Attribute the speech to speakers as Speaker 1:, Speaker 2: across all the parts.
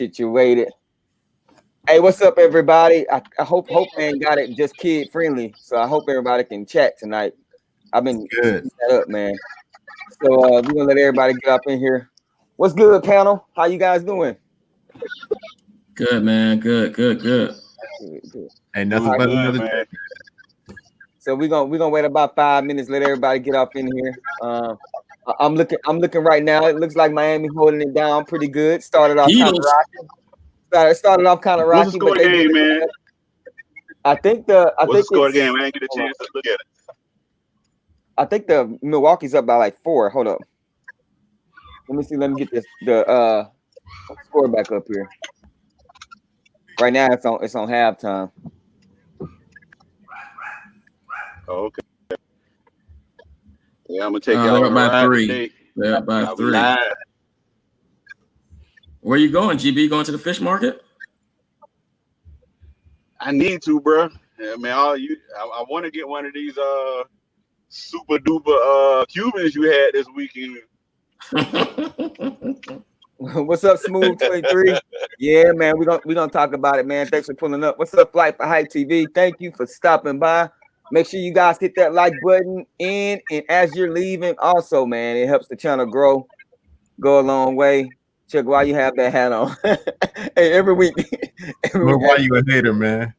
Speaker 1: situated. Hey, what's up, everybody? I hope man got it just kid friendly, so I hope everybody can chat tonight. I've been
Speaker 2: Good.
Speaker 1: setting that up, man. So we're gonna let everybody get up in here. What's good, panel? How you guys doing?
Speaker 3: Good, man. Good.
Speaker 1: Good, good.
Speaker 2: Ain't
Speaker 1: All
Speaker 2: nothing
Speaker 1: right.
Speaker 2: but another day.
Speaker 4: man.
Speaker 1: So we're gonna wait about 5 minutes, let everybody get up in here. I'm looking right now. It looks like Miami holding it down pretty good. Started off kind of
Speaker 3: Eagles.
Speaker 1: rocky. Started off kind of
Speaker 4: What's
Speaker 1: rocky,
Speaker 4: the score
Speaker 1: but
Speaker 4: of the
Speaker 1: they did
Speaker 4: game,
Speaker 1: it.
Speaker 4: man?
Speaker 1: I think the I
Speaker 4: What's the
Speaker 1: think
Speaker 4: score of the
Speaker 1: it's
Speaker 4: game? I didn't get a
Speaker 1: hold on.
Speaker 4: chance to look at it.
Speaker 1: I think the Milwaukee's up by like 4. Hold up. Let me see. Let me get the score back up here. Right now it's on halftime.
Speaker 4: Oh, okay. Yeah, I'm gonna take y'all
Speaker 3: They're
Speaker 4: on
Speaker 3: up
Speaker 4: a
Speaker 3: by
Speaker 4: ride
Speaker 3: 3.
Speaker 4: today.
Speaker 3: They're up by
Speaker 4: I'll be
Speaker 3: 3.
Speaker 4: live.
Speaker 3: Where you going, GB? Going to the fish market?
Speaker 4: I need to, bro. Yeah, man, I want to get one of these super duper Cubans you had this weekend.
Speaker 1: What's up, Smooth 23? Yeah, man, we gonna talk about it, man. Thanks for pulling up. What's up, Flight for Hype TV? Thank you for stopping by. Make sure you guys hit that like button and as you're leaving, also, man, it helps the channel go a long way. Check why you have that hat on. Hey, every week.
Speaker 2: But why you a hater, man?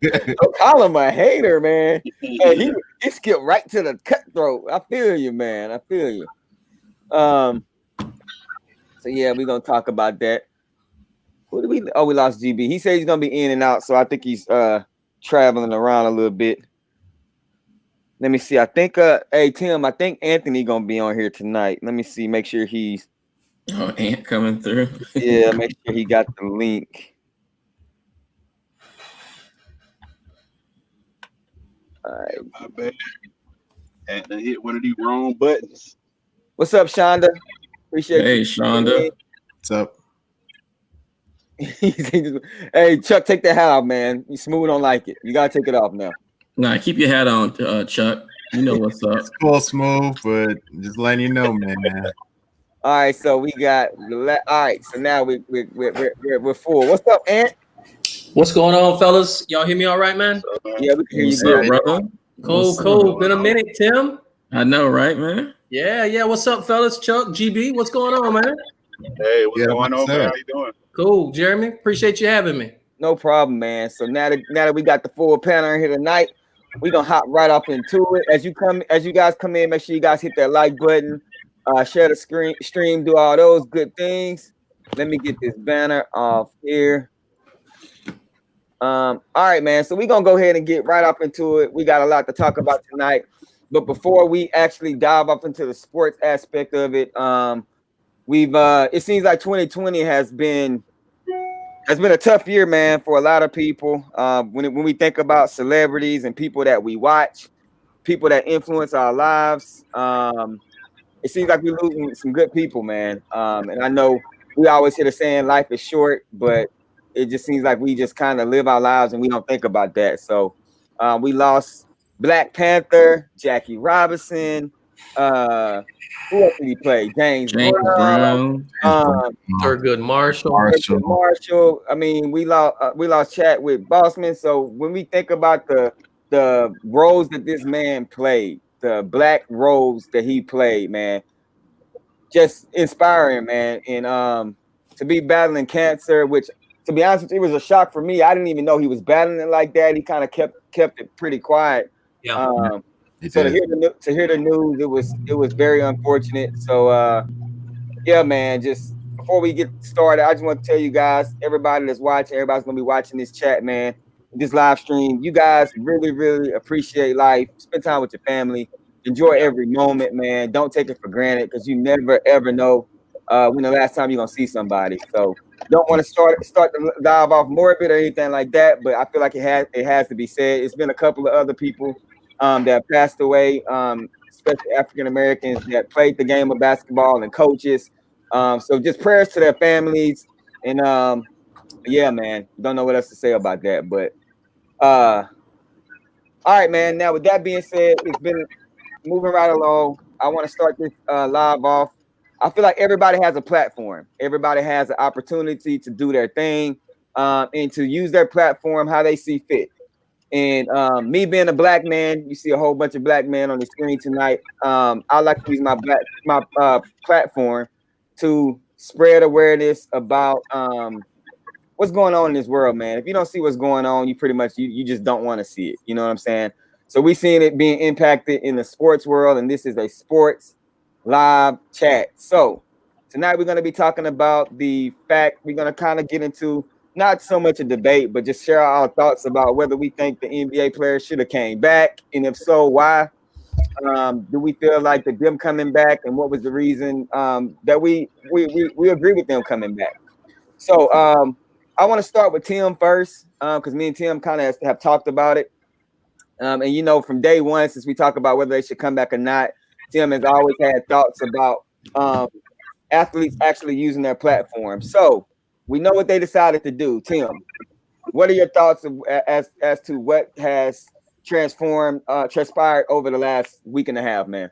Speaker 1: Don't call him a hater, man. Hey, he skipped right to the cutthroat. I feel you, man. I feel you. So yeah, we're gonna talk about that. Who did we? Oh, we lost GB. He said he's gonna be in and out, so I think he's traveling around a little bit. Let me see. I think hey Tim, I think Anthony gonna be on here tonight. Let me see. Make sure he's
Speaker 3: Ant coming through.
Speaker 1: yeah. Make sure he got the link. All right.
Speaker 4: My bad. Had to hit one of these wrong buttons.
Speaker 1: What's up, Shonda? Appreciate
Speaker 3: Hey,
Speaker 1: you.
Speaker 3: Shonda.
Speaker 2: What's up?
Speaker 1: Hey, Chuck, take that hat off, man. You Smooth don't like it. You gotta take it off now.
Speaker 3: Nah, keep your hat on, Chuck. You know what's up.
Speaker 2: It's cool, Smooth, but just letting you know, man.
Speaker 1: All right, so we got all right. So now we're full. What's up, Ant?
Speaker 5: What's going on, fellas? Y'all hear me all right, man?
Speaker 1: Yeah, we can hear you
Speaker 3: What's up,
Speaker 1: good.
Speaker 3: brother? What's
Speaker 5: Cool.
Speaker 3: up?
Speaker 5: Been a minute, Tim.
Speaker 3: I know, right, man?
Speaker 5: Yeah. What's up, fellas? Chuck, GB, what's going on, man?
Speaker 4: Hey, what's
Speaker 2: Yeah,
Speaker 4: going on,
Speaker 2: what's
Speaker 4: man?
Speaker 2: up?
Speaker 4: How you doing?
Speaker 5: Cool, Jeremy. Appreciate you having me.
Speaker 1: No problem, man. So now that we got the full panel in here tonight, we're gonna hop right off into it. As you guys come in, make sure you guys hit that like button, share the stream, do all those good things. Let me get this banner off here. All right, man. So we're gonna go ahead and get right up into it. We got a lot to talk about tonight. But before we actually dive up into the sports aspect of it, it seems like 2020 has been a tough year, man, for a lot of people. When we think about celebrities and people that we watch, people that influence our lives, it seems like we're losing some good people, man. And I know we always hear the saying life is short, but it just seems like we just kind of live our lives and we don't think about that. So we lost Black Panther, Jackie Robinson. Who else did he play? James
Speaker 3: Brown.
Speaker 5: Thurgood
Speaker 1: Marshall. I mean, we lost chat with Bossman. So when we think about the roles that this man played, the black roles that he played, man, just inspiring, man. And to be battling cancer, which to be honest with you, it was a shock for me. I didn't even know he was battling it like that. He kind of kept it pretty quiet.
Speaker 5: Yeah.
Speaker 1: So to hear the news, it was very unfortunate. So yeah, man, just before we get started, I just want to tell you guys, everybody that's watching, everybody's gonna be watching this chat, man, this live stream. You guys really, really appreciate life. Spend time with your family. Enjoy every moment, man. Don't take it for granted because you never ever know when the last time you're gonna see somebody. So don't want to start to dive off morbid or anything like that, but I feel like it has to be said. It's been a couple of other people that passed away, especially African Americans that played the game of basketball and coaches. So just prayers to their families. And yeah, man, don't know what else to say about that. But all right, man. Now with that being said, it's been moving right along. I want to start this live off I feel like everybody has a platform. Everybody has an opportunity to do their thing, and to use their platform how they see fit. And me being a black man, you see a whole bunch of black men on the screen tonight. I like to use my platform to spread awareness about what's going on in this world, man. If you don't see what's going on, you pretty much you just don't want to see it. You know what I'm saying? So we seeing it being impacted in the sports world, and this is a sports live chat. So tonight we're going to be talking about the fact we're going to kind of get into not so much a debate, but just share our thoughts about whether we think the NBA players should have came back, and if so, why? Do we feel like that them coming back, and what was the reason that we agree with them coming back? So I want to start with Tim first, because me and Tim kind of have talked about it. And you know, from day one, since we talk about whether they should come back or not, Tim has always had thoughts about athletes actually using their platform. So we know what they decided to do. Tim, what are your thoughts as to what has transpired over the last week and a half, man?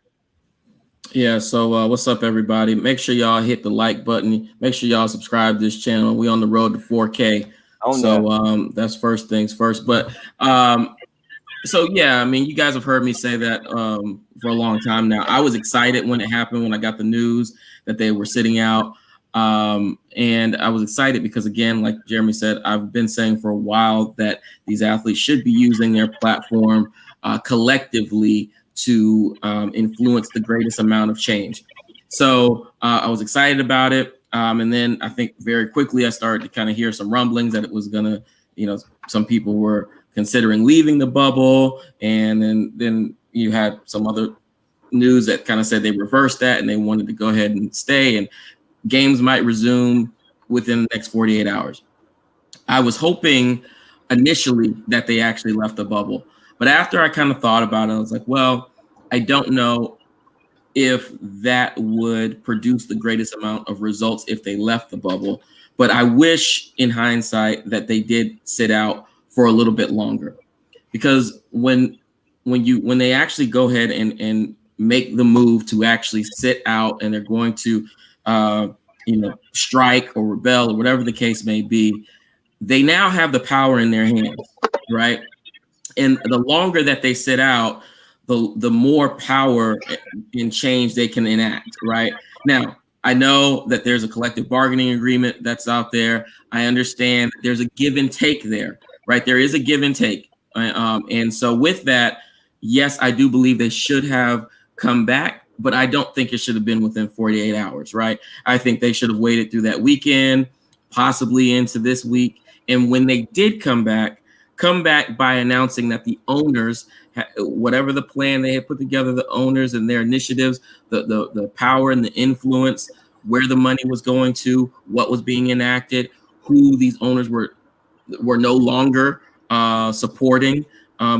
Speaker 3: Yeah, so what's up, everybody? Make sure y'all hit the like button. Make sure y'all subscribe to this channel. We on the road to 4K. So that's first things first. But so yeah, I mean, you guys have heard me say that for a long time now. I was excited when it happened, when I got the news that they were sitting out. And I was excited because, again, like Jeremy said, I've been saying for a while that these athletes should be using their platform collectively to influence the greatest amount of change. So I was excited about it. And then I think very quickly I started to kind of hear some rumblings that it was going to, you know, some people were considering leaving the bubble. And then you had some other news that kind of said they reversed that and they wanted to go ahead and stay, and games might resume within the next 48 hours. I was hoping initially that they actually left the bubble. But after I kind of thought about it, I was like, well, I don't know if that would produce the greatest amount of results if they left the bubble. But I wish in hindsight that they did sit out for a little bit longer. Because when they actually go ahead and make the move to actually sit out, and they're going to strike or rebel or whatever the case may be, they now have the power in their hands, right? And the longer that they sit out, the more power and change they can enact, right? Now, I know that there's a collective bargaining agreement that's out there. I understand there's a give and take there, right? There is a give and take. And so with that, yes, I do believe they should have come back, but I don't think it should have been within 48 hours, right? I think they should have waited through that weekend, possibly into this week. And when they did come back by announcing that the owners, whatever the plan they had put together, the owners and their initiatives, the power and the influence, where the money was going to, what was being enacted, who these owners were no longer supporting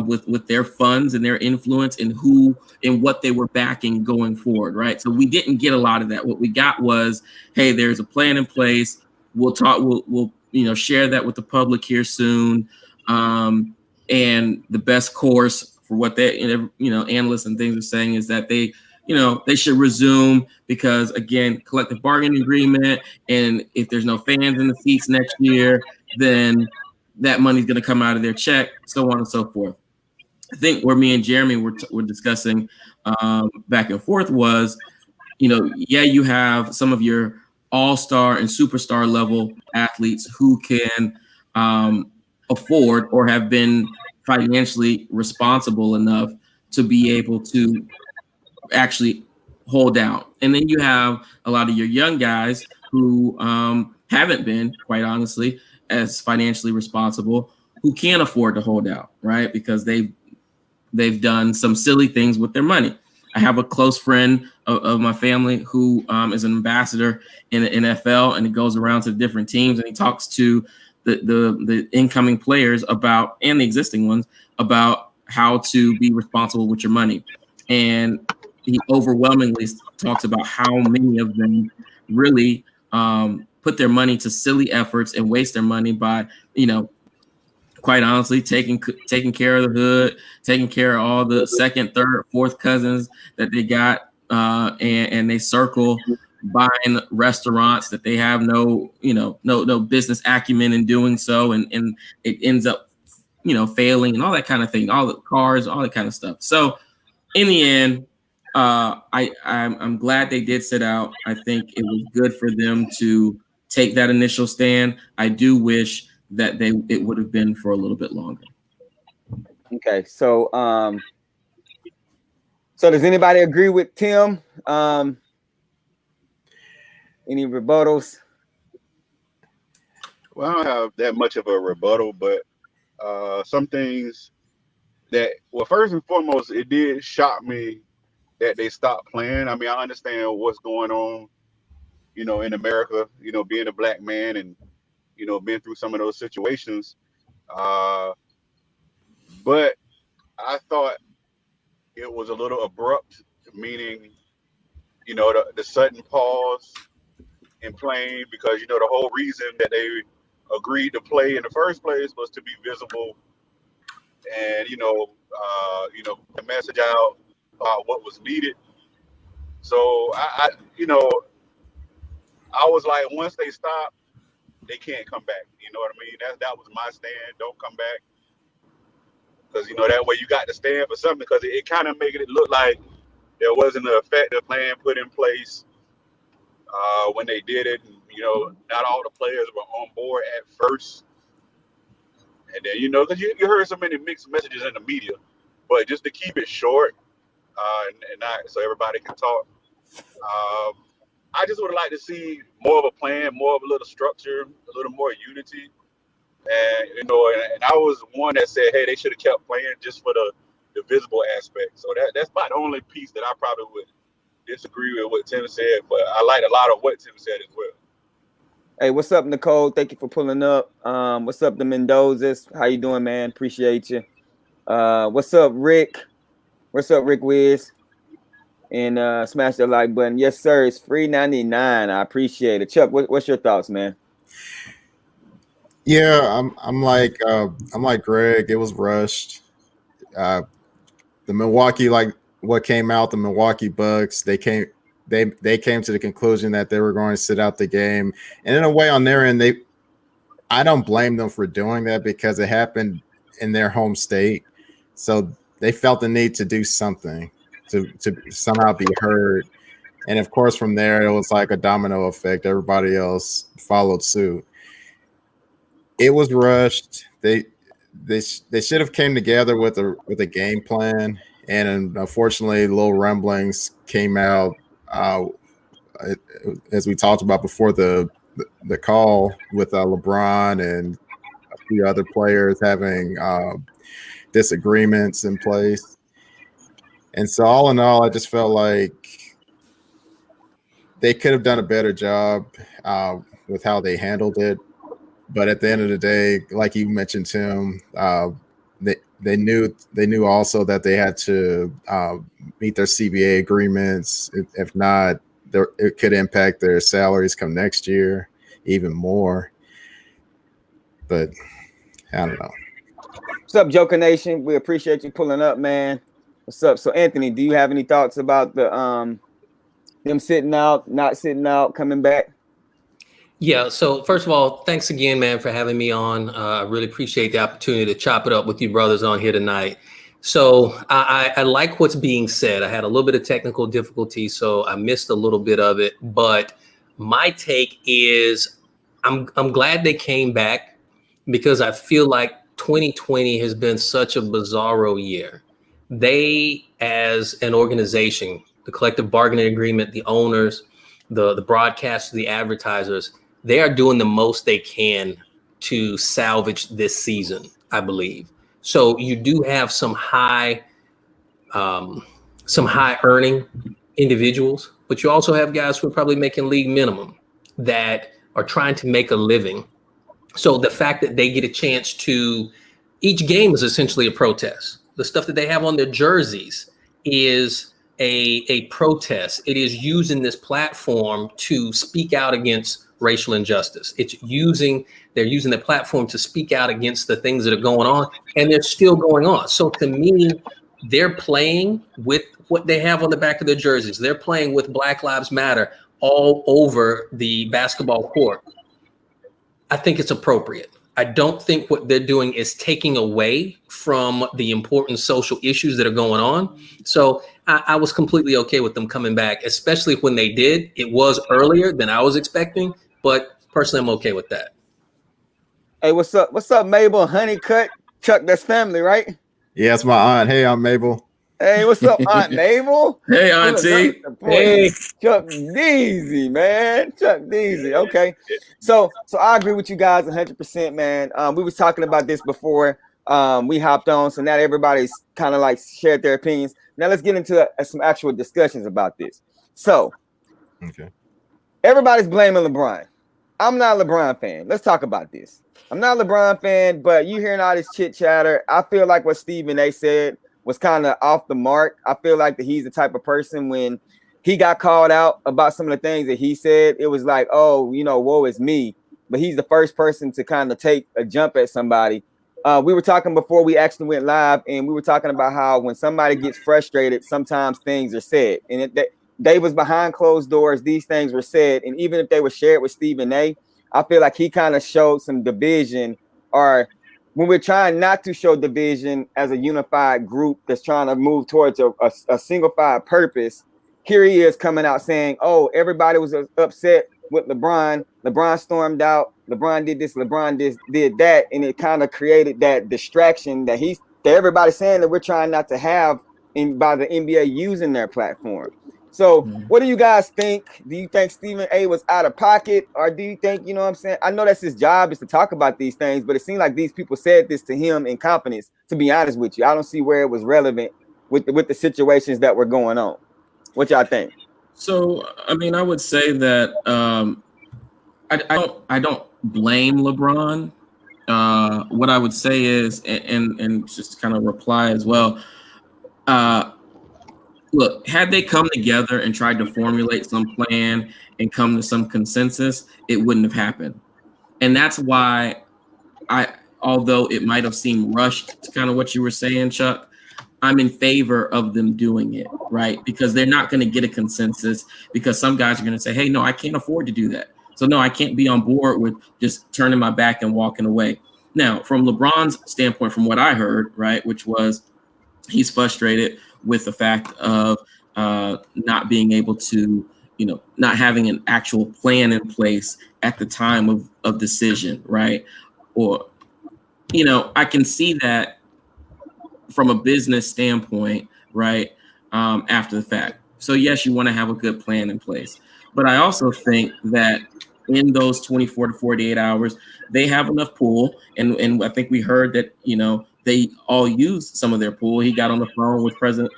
Speaker 3: with their funds and their influence, and who and what they were backing going forward, right? So we didn't get a lot of that. What we got was, hey, there's a plan in place. We'll talk. We'll share that with the public here soon. And the best course for what they analysts and things are saying is that they should resume, because again, collective bargaining agreement, and if there's no fans in the seats next year, then that money's going to come out of their check, so on and so forth. I think where me and Jeremy were discussing back and forth was, you have some of your all-star and superstar level athletes who can afford or have been financially responsible enough to be able to actually hold out. And then you have a lot of your young guys who haven't been, quite honestly, as financially responsible, who can't afford to hold out, right? Because they've done some silly things with their money. I have a close friend of my family who is an ambassador in the NFL, and he goes around to different teams and he talks to the incoming players about, and the existing ones, about how to be responsible with your money. And he overwhelmingly talks about how many of them really put their money to silly efforts and waste their money by, quite honestly, taking care of the hood, taking care of all the second, third, fourth cousins that they got, and they circle buying restaurants that they have no business acumen in doing so, and it ends up failing and all that kind of thing, all the cars, all that kind of stuff. So in the end, I'm glad they did sit out. I think it was good for them to take that initial stand. I do wish that it would have been for a little bit longer.
Speaker 1: Okay, so so does anybody agree with Tim? Any rebuttals?
Speaker 4: Well, I don't have that much of a rebuttal, but some things that, well, first and foremost, it did shock me that they stopped playing. I mean, I understand what's going on, in America, being a black man and, been through some of those situations. But I thought it was a little abrupt, meaning, the sudden pause in playing, because, the whole reason that they agreed to play in the first place was to be visible and, the message out about what was needed. So I was like, once they stop, they can't come back. You know what I mean? That was my stand. Don't come back. Because, that way you got to stand for something, because it kind of made it look like there wasn't an effective plan put in place when they did it. And, not all the players were on board at first. And then, because you heard so many mixed messages in the media. But just to keep it short and not so everybody can talk, I just would like to see more of a plan, more of a little structure, a little more unity. And, and I was one that said, hey, they should have kept playing just for the visible aspect. So that's about the only piece that I probably would disagree with what Tim said, but I liked a lot of what Tim said as well.
Speaker 1: Hey, what's up, Nicole? Thank you for pulling up. What's up, the Mendozas? How you doing, man? Appreciate you. What's up, Rick? What's up, Rick Wiz? And smash the like button. Yes, sir. It's free 99. I appreciate it. Chuck, what's your thoughts, man?
Speaker 2: Yeah, I'm like Greg. It was rushed. The Milwaukee, like what came out, the Milwaukee Bucks, they came to the conclusion that they were going to sit out the game. And in a way, on their end, I don't blame them for doing that, because it happened in their home state. So they felt the need to do something to somehow be heard. And of course, from there, it was like a domino effect. Everybody else followed suit. It was rushed. They should have came together with a game plan. And unfortunately, little rumblings came out as we talked about before the call, with LeBron and a few other players having disagreements in place. And so all in all, I just felt like they could have done a better job with how they handled it. But at the end of the day, like you mentioned, Tim, they knew also that they had to meet their CBA agreements. If not, it could impact their salaries come next year even more. But I don't know.
Speaker 1: What's up, Joker Nation? We appreciate you pulling up, man. What's up? So, Anthony, do you have any thoughts about the them sitting out, not sitting out, coming back?
Speaker 5: Yeah. So first of all, thanks again, man, for having me on. I really appreciate the opportunity to chop it up with you brothers on here tonight. So I like what's being said. I had a little bit of technical difficulty, so I missed a little bit of it. But my take is I'm glad they came back, because I feel like 2020 has been such a bizarro year. They, as an organization, the collective bargaining agreement, the owners, the broadcasters, the advertisers, they are doing the most they can to salvage this season, I believe. So you do have some high earning individuals, but you also have guys who are probably making league minimum that are trying to make a living. So the fact that they get a chance to, each game is essentially a protest. The stuff that they have on their jerseys is a protest. It is using this platform to speak out against racial injustice. They're using the platform to speak out against the things that are going on, and they're still going on. So to me, they're playing with what they have on the back of their jerseys. They're playing with Black Lives Matter all over the basketball court, I think it's appropriate. I don't think what they're doing is taking away from the important social issues that are going on. So I was completely okay with them coming back, especially when they did. It was earlier than I was expecting, but personally, I'm okay with that.
Speaker 1: Hey, what's up? What's up, Mabel? Honeycut, Chuck, that's family, right?
Speaker 2: Yeah, it's my aunt. Hey, I'm Mabel.
Speaker 1: Hey, what's up, Aunt Mabel?
Speaker 3: Hey, Auntie.
Speaker 5: Hey.
Speaker 1: Chuck Deasy, man. Chuck Deasy. Okay. So I agree with you guys 100%, man. We was talking about this before we hopped on, so now everybody's kind of like shared their opinions. Now let's get into some actual discussions about this. So,
Speaker 2: okay,
Speaker 1: everybody's blaming LeBron. I'm not a LeBron fan. Let's talk about this. I'm not a LeBron fan, but you hearing all this chit chatter. I feel like what Stephen A said was kind of off the mark. I feel like that he's the type of person when he got called out about some of the things that he said, it was like, oh, woe is me. But he's the first person to kind of take a jump at somebody. We were talking before we actually went live, and we were talking about how when somebody gets frustrated, sometimes things are said. And they was behind closed doors, these things were said. And even if they were shared with Stephen A, I feel like he kind of showed some division, or when we're trying not to show division as a unified group that's trying to move towards a single-fied purpose, here he is coming out saying, oh, everybody was upset with LeBron. LeBron stormed out. LeBron did this. LeBron did that. And it kind of created that distraction that everybody's saying that we're trying not to have by the NBA using their platform. So what do you guys think? Do you think Stephen A was out of pocket, or do you think, you know what I'm saying? I know that's his job is to talk about these things, but it seemed like these people said this to him in confidence, to be honest with you. I don't see where it was relevant with the situations that were going on. What y'all think?
Speaker 3: So, I mean, I would say that I don't blame LeBron. What I would say is, and just kind of reply as well, look, had they come together and tried to formulate some plan and come to some consensus, it wouldn't have happened. And that's why although it might have seemed rushed, to kind of what you were saying, Chuck, I'm in favor of them doing it, right? Because they're not going to get a consensus, because some guys are going to say, hey, no, I can't afford to do that. So no, I can't be on board with just turning my back and walking away. Now, from LeBron's standpoint, from what I heard, right, which was he's frustrated with the fact of not being able to, not having an actual plan in place at the time of decision, right? Or, I can see that from a business standpoint, right, after the fact. So yes, you want to have a good plan in place. But I also think that in those 24 to 48 hours, they have enough pool. And I think we heard that, they all used some of their pool. He got on the phone with President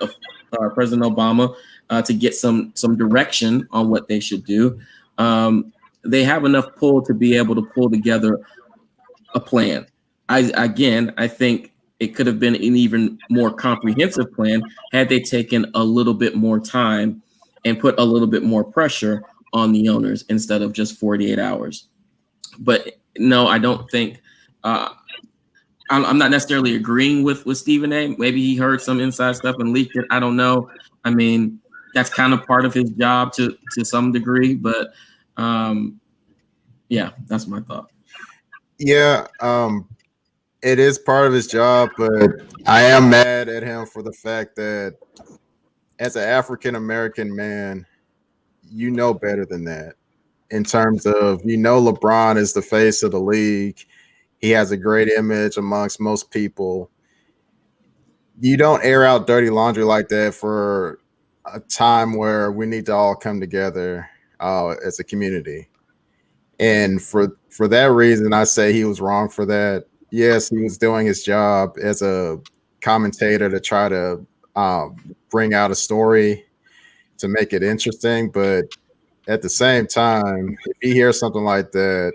Speaker 3: Obama to get some direction on what they should do. They have enough pull to be able to pull together a plan. I think it could have been an even more comprehensive plan had they taken a little bit more time and put a little bit more pressure on the owners instead of just 48 hours. But no, I don't think I'm not necessarily agreeing with Stephen A. Maybe he heard some inside stuff and leaked it. I don't know. I mean, that's kind of part of his job to some degree, but yeah, that's my thought.
Speaker 2: Yeah, it is part of his job, but I am mad at him for the fact that as an African American man, you know better than that. In terms of, LeBron is the face of the league. He has a great image amongst most people. You don't air out dirty laundry like that for a time where we need to all come together as a community. And for that reason, I say he was wrong for that. Yes, he was doing his job as a commentator to try to bring out a story to make it interesting. But at the same time, if he hears something like that,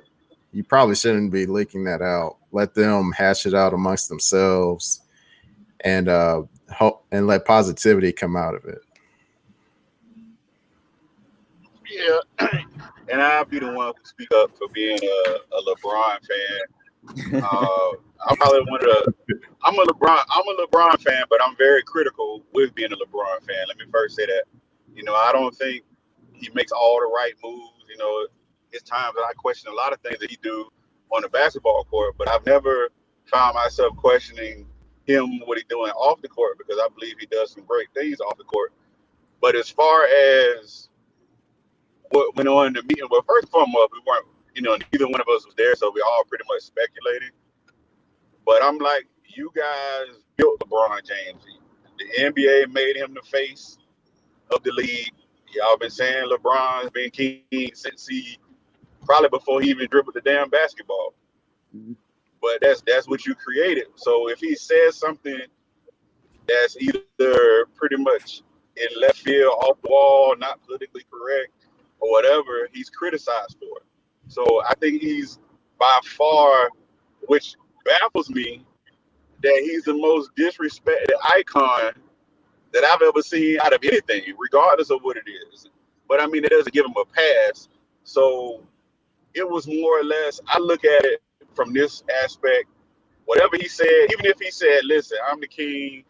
Speaker 2: you probably shouldn't be leaking that out. Let them hash it out amongst themselves and let positivity come out of it.
Speaker 4: Yeah, and I'll be the one who speak up for being a LeBron fan. I'm probably I'm a LeBron fan, but I'm very critical with being a LeBron fan. Let me first say that. I don't think he makes all the right moves. You know, it's times that I question a lot of things that he do on the basketball court, but I've never found myself questioning him, what he's doing off the court, because I believe he does some great things off the court. But as far as what went on in the meeting, well, first and foremost, we weren't, you know, neither one of us was there, so we all pretty much speculating. But I'm like, you guys built LeBron James. The NBA made him the face of the league. Y'all been saying LeBron's been king since probably before he even dribbled the damn basketball.
Speaker 1: Mhm.
Speaker 4: But that's what you created. So if he says something that's either pretty much in left field, off the wall, not politically correct, or whatever, he's criticized for it. So I think he's by far, which baffles me, that he's the most disrespected icon that I've ever seen out of anything, regardless of what it is. But I mean, it doesn't give him a pass. So it was more or less, I look at it from this aspect, whatever he said, even if he said, listen, I'm the king,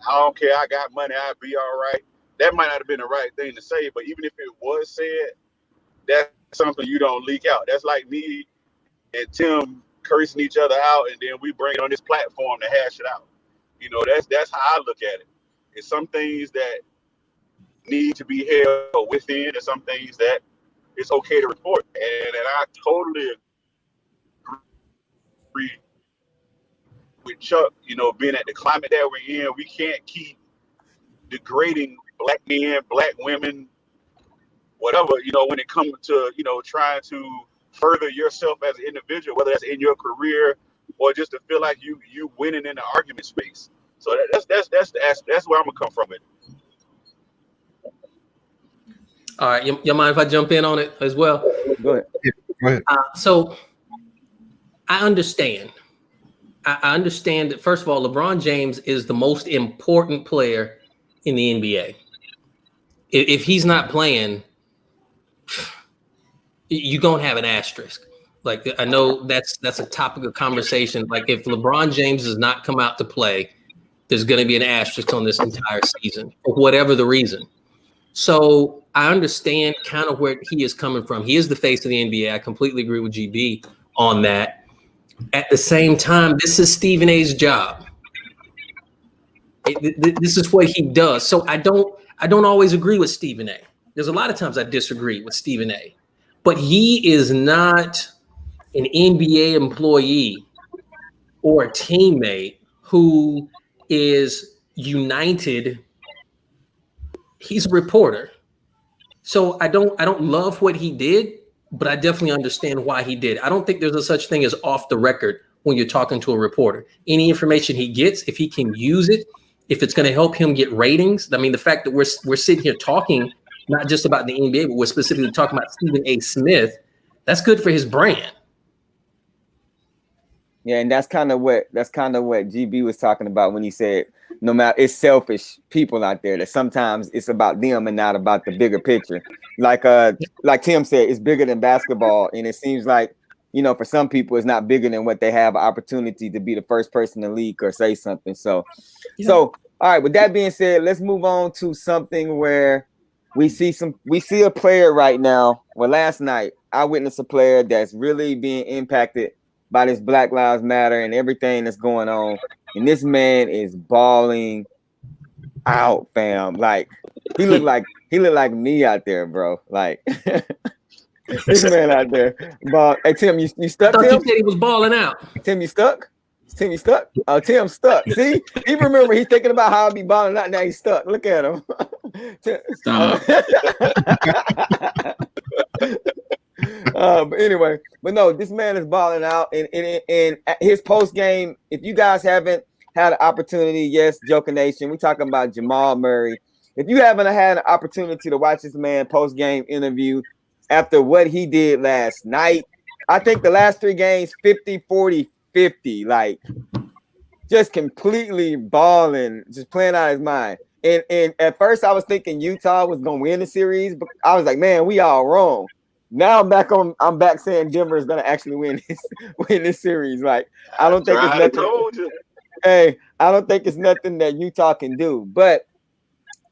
Speaker 4: I don't care, I got money, I'll be all right. That might not have been the right thing to say, but even if it was said, that's something you don't leak out. That's like me and Tim cursing each other out, and then we bring it on this platform to hash it out. You know, that's how I look at it. It's some things that need to be held within, and some things that it's okay to report. And I totally agree with Chuck, you know, being at the climate that we're in, we can't keep degrading black men, black women, whatever, you know, when it comes to, you know, trying to further yourself as an individual, whether that's in your career or just to feel like you winning in the argument space. So that's where I'm gonna come from it.
Speaker 5: All right, you mind if I jump in on it as well?
Speaker 1: Go ahead.
Speaker 2: Go ahead.
Speaker 5: So I understand. I understand that, first of all, LeBron James is the most important player in the NBA. If he's not playing, you're going to have an asterisk. Like, I know that's a topic of conversation. Like, if LeBron James does not come out to play, there's going to be an asterisk on this entire season for whatever the reason. So I understand kind of where he is coming from. He is the face of the NBA. I completely agree with GB on that. At the same time, this is Stephen A's job. This is what he does. So I don't always agree with Stephen A. There's a lot of times I disagree with Stephen A. But he is not an NBA employee or a teammate who is united. He's a reporter. So I don't love what he did, but I definitely understand why he did. I don't think there's a such thing as off the record when you're talking to a reporter. Any information he gets, if he can use it, if it's going to help him get ratings. I mean, the fact that we're sitting here talking not just about the NBA, but we're specifically talking about Stephen A. Smith, that's good for his brand.
Speaker 1: Yeah, and that's kind of what GB was talking about when he said, no matter, it's selfish people out there that sometimes it's about them and not about the bigger picture. Like Tim said, it's bigger than basketball, and it seems like, you know, for some people, it's not bigger than what they have an opportunity to be the first person to leak or say something. So all right. With that being said, let's move on to something where we see a player right now. Well, last night I witnessed a player that's really being impacted by this Black Lives Matter and everything that's going on. And this man is balling out, fam. Like he looked like me out there, bro. Like this man out there. Hey Tim, you stuck?
Speaker 5: I thought
Speaker 1: Tim?
Speaker 5: you said he was balling out.
Speaker 1: Tim, you stuck? Tim, you stuck? Oh, Tim stuck. See, he remember he's thinking about how I be balling out. Now he's stuck. Look at him.
Speaker 3: Stop.
Speaker 1: But anyway, but no, this man is balling out, and his post game. If you guys haven't had an opportunity, yes, Joker Nation, we talking about Jamal Murray. If you haven't had an opportunity to watch this man post game interview after what he did last night, I think the last 3 games, 50, 40, 50, like just completely balling, just playing out of his mind. And at first I was thinking Utah was gonna win the series, but I was like, man, we all wrong. Now I'm back saying Denver is gonna actually win this series. Like I don't think it's nothing. Hey, I don't think it's nothing that Utah can do. But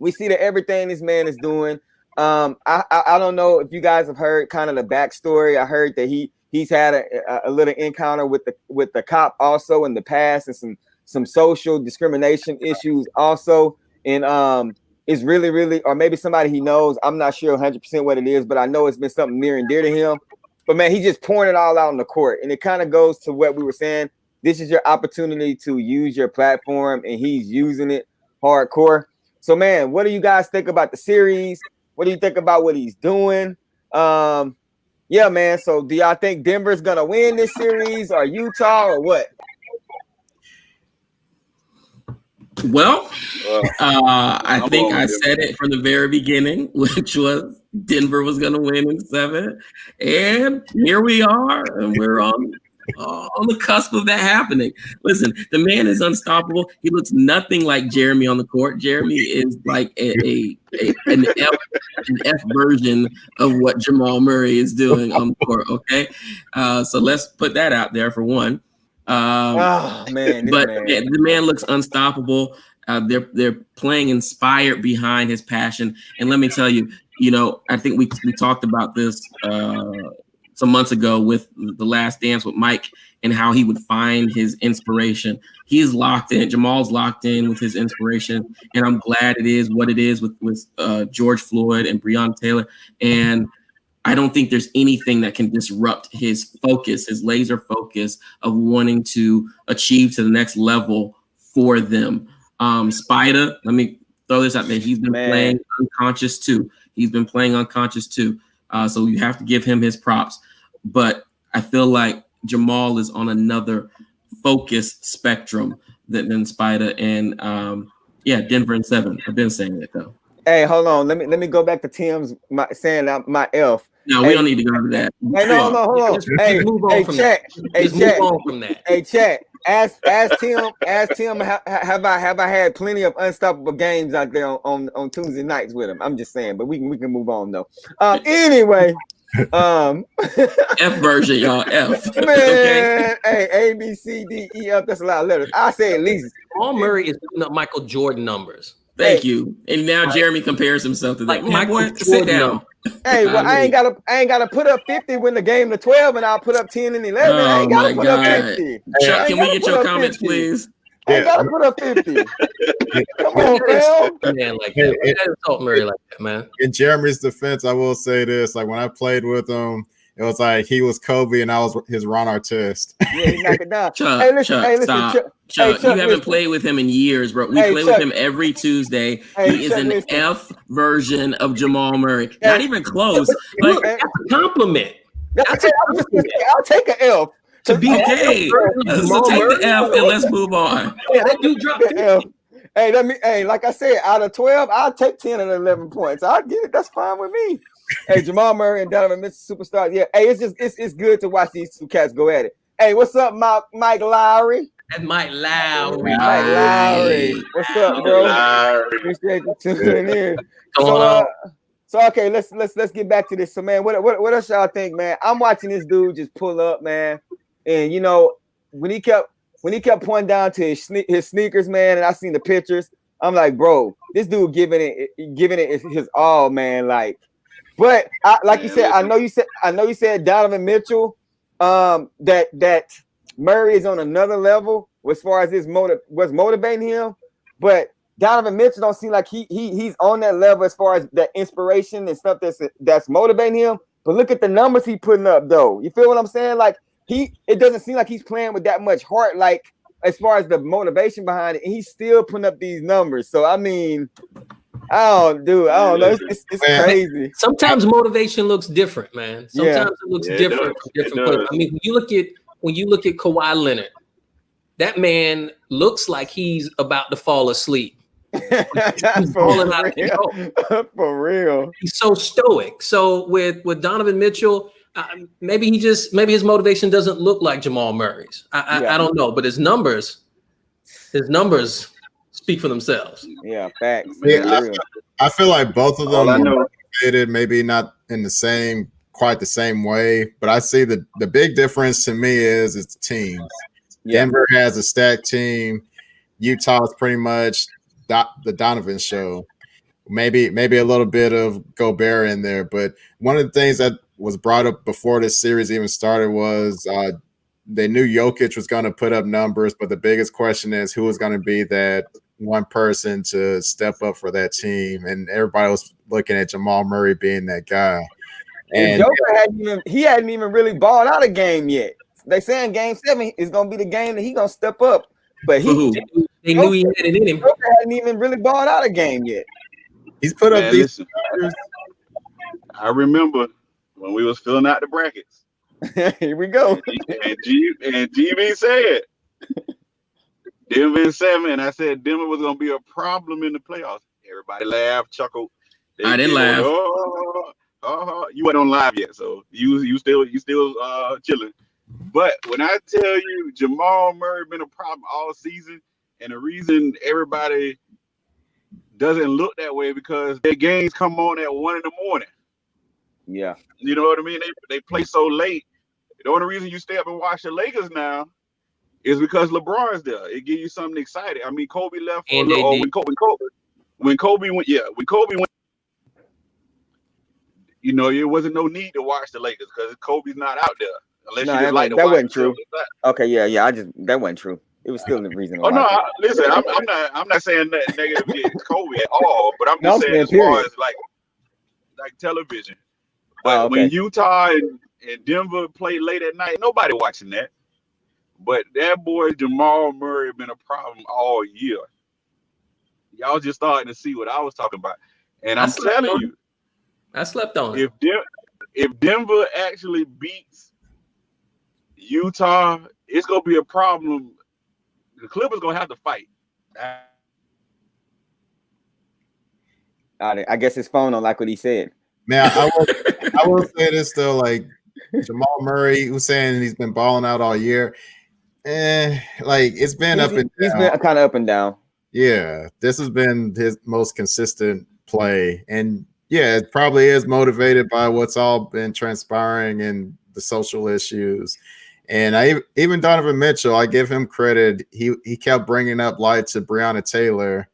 Speaker 1: we see that everything this man is doing. I don't know if you guys have heard kind of the backstory. I heard that he's had a little encounter with the cop also in the past, and some social discrimination issues also. And it's really, or maybe somebody he knows. I'm not sure 100% what it is, but I know it's been something near and dear to him. But man, he just pouring it all out in the court, and it kind of goes to what we were saying. This is your opportunity to use your platform, and he's using it hardcore. So man, what do you guys think about the series? What do you think about what he's doing? Yeah, man. So do y'all think Denver's gonna win this series, or Utah, or what?
Speaker 3: Well, I think I said it from the very beginning, which was Denver was going to win in 7, and here we are, and we're on the cusp of that happening. Listen, the man is unstoppable. He looks nothing like Jeremy on the court. Jeremy is like an F version of what Jamal Murray is doing on the court. Okay, so let's put that out there for one.
Speaker 1: Oh man,
Speaker 3: the man looks unstoppable. They're playing inspired behind his passion, and let me tell you, I think we talked about this some months ago with The Last Dance with Mike and how he would find his inspiration. He's locked in. Jamal's locked in with his inspiration, and I'm glad it is what it is with George Floyd and Breonna Taylor. And I don't think there's anything that can disrupt his focus, his laser focus of wanting to achieve to the next level for them. Spider, let me throw this out there. He's been playing unconscious too. So you have to give him his props. But I feel like Jamal is on another focused spectrum than Spider. And Denver in 7. I've been saying it though.
Speaker 1: Hey, hold on. Let me go back to Tim's saying my F.
Speaker 3: No, we don't need to go into that.
Speaker 1: Hey, no, hold on. Hey,
Speaker 5: move on from
Speaker 1: chat.
Speaker 5: Hey,
Speaker 1: chat.
Speaker 5: Move on from that.
Speaker 1: Hey, chat. Ask Tim. Have I had plenty of unstoppable games out there on Tuesday nights with him? I'm just saying, but we can move on though. Anyway.
Speaker 3: F version, y'all. F.
Speaker 1: Man, okay? Hey, A, B, C, D, E, F. That's a lot of letters. I say at least.
Speaker 5: Jamal Murray is putting up Michael Jordan numbers.
Speaker 3: Thank you. And now Jeremy compares himself to that.
Speaker 5: Michael
Speaker 3: Sit down.
Speaker 1: Hey, well, I ain't gotta put up 50 when the game to 12, and I'll put up 10 and 11. I ain't gotta put up 50.
Speaker 3: Chuck, can we get your comments, 50. Please?
Speaker 1: I ain't gotta put up 50. Come on, fam.
Speaker 5: Man, like that. You gotta insult Murray like that, man.
Speaker 2: In Jeremy's defense, I will say this: like when I played with him, it was like he was Kobe and I was his Ron Artest.
Speaker 1: Yeah, he knocked it down.
Speaker 3: Chuck,
Speaker 1: hey, listen,
Speaker 3: stop.
Speaker 1: Chuck,
Speaker 3: you haven't played with him in years, bro. We play with him every Tuesday. He is an F version of Jamal Murray. Not even close.
Speaker 5: Like, that's a compliment.
Speaker 1: I'll take an F.
Speaker 5: To be
Speaker 3: okay. So take the F and let's move on.
Speaker 5: Yeah, that dude dropped the F.
Speaker 1: Hey, like I said, out of 12, I'll take 10 and 11 points. I'll get it. That's fine with me. Hey, Jamal Murray and Donovan Mitchell, superstars. Yeah. Hey, it's good to watch these two cats go at it. Hey, what's up, Mike Lowry?
Speaker 5: That's Mike Lowry.
Speaker 1: Mike Lowry. What's up, bro? Appreciate you tuning in. So okay, let's get back to this. So man, what else y'all think, man? I'm watching this dude just pull up, man, and when he kept pointing down to his sneakers, man, and I seen the pictures, I'm like, bro, this dude giving it his all, man. Like, but like you said, I know you said Donovan Mitchell, that Murray is on another level as far as what's motivating him, but Donovan Mitchell don't seem like he's on that level as far as that inspiration and stuff that's motivating him. But look at the numbers he putting up, though. You feel what I'm saying? Like it doesn't seem like he's playing with that much heart, like as far as the motivation behind it. And he's still putting up these numbers. So I mean, I don't know. It's crazy.
Speaker 5: Sometimes motivation looks different, man. Sometimes it looks different from different players. I mean, when you look at Kawhi Leonard, that man looks like he's about to fall asleep. He's falling out of control.
Speaker 1: For real.
Speaker 5: He's so stoic. So with Donovan Mitchell, maybe his motivation doesn't look like Jamal Murray's. I don't know, but his numbers speak for themselves.
Speaker 1: Yeah, facts.
Speaker 2: Yeah, I feel like both of them are motivated, maybe not in quite the same way, but I see the big difference to me is it's teams. Yeah. Denver has a stacked team. Utah is pretty much the Donovan show. maybe a little bit of Gobert in there. But one of the things that was brought up before this series even started was they knew Jokic was going to put up numbers, but the biggest question is who is going to be that one person to step up for that team. And everybody was looking at Jamal Murray being that guy.
Speaker 1: And Joker hadn't even really balled out a game yet. They saying Game 7 is going to be the game that he going to step up. But
Speaker 5: they knew he had it in him.
Speaker 1: Joker hadn't even really balled out a game yet.
Speaker 2: He's put up these.
Speaker 4: I remember when we was filling out the brackets.
Speaker 1: Here we go.
Speaker 4: And GB said Denver in 7, and I said Denver was gonna be a problem in the playoffs. Everybody laughed, chuckled.
Speaker 3: I didn't laugh.
Speaker 4: You weren't on live yet, so you still chilling. But when I tell you Jamal Murray been a problem all season, and the reason everybody doesn't look that way because their games come on at 1 a.m.
Speaker 1: Yeah.
Speaker 4: You know what I mean? They play so late. The only reason you stay up and watch the Lakers now is because LeBron's there. It gives you something exciting. I mean, Kobe left for when Kobe went, you know, it wasn't no need to watch the Lakers because Kobe's not out there. Unless you just like to watch.
Speaker 1: That wasn't true. Okay, yeah. That wasn't true. It was still the reason.
Speaker 4: Oh no, listen, I'm not saying nothing negative against Kobe at all, but I'm just saying as far as like television. But when Utah and Denver play late at night, nobody watching that. But that boy Jamal Murray been a problem all year. Y'all just starting to see what I was talking about, and I'm telling you,
Speaker 5: I slept on it.
Speaker 4: If Denver actually beats Utah, it's gonna be a problem. The Clippers gonna have to fight.
Speaker 1: I guess his phone don't like what he said.
Speaker 2: Man, I will say this though, like Jamal Murray was saying he's been balling out all year. Like it's been up and down.
Speaker 1: He's been kind of up and down.
Speaker 2: Yeah, this has been his most consistent play. And yeah, it probably is motivated by what's all been transpiring and the social issues. And even Donovan Mitchell, I give him credit. He kept bringing up light to Breonna Taylor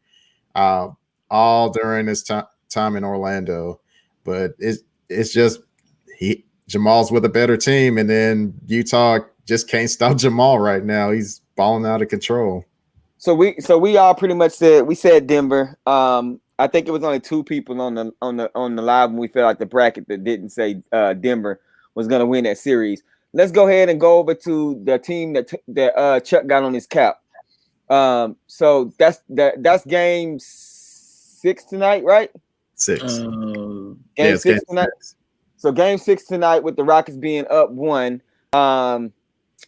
Speaker 2: all during his time in Orlando. But it's just Jamal's with a better team, and then Utah just can't stop Jamal right now. He's balling out of control.
Speaker 1: So we all pretty much said Denver. I think it was only 2 people on the live when we filled out the bracket that didn't say Denver was going to win that series. Let's go ahead and go over to the team that Chuck got on his cap. So that's game 6 tonight, right?
Speaker 2: 6.
Speaker 1: Game 6 tonight. So game 6 tonight with the Rockets being up 1.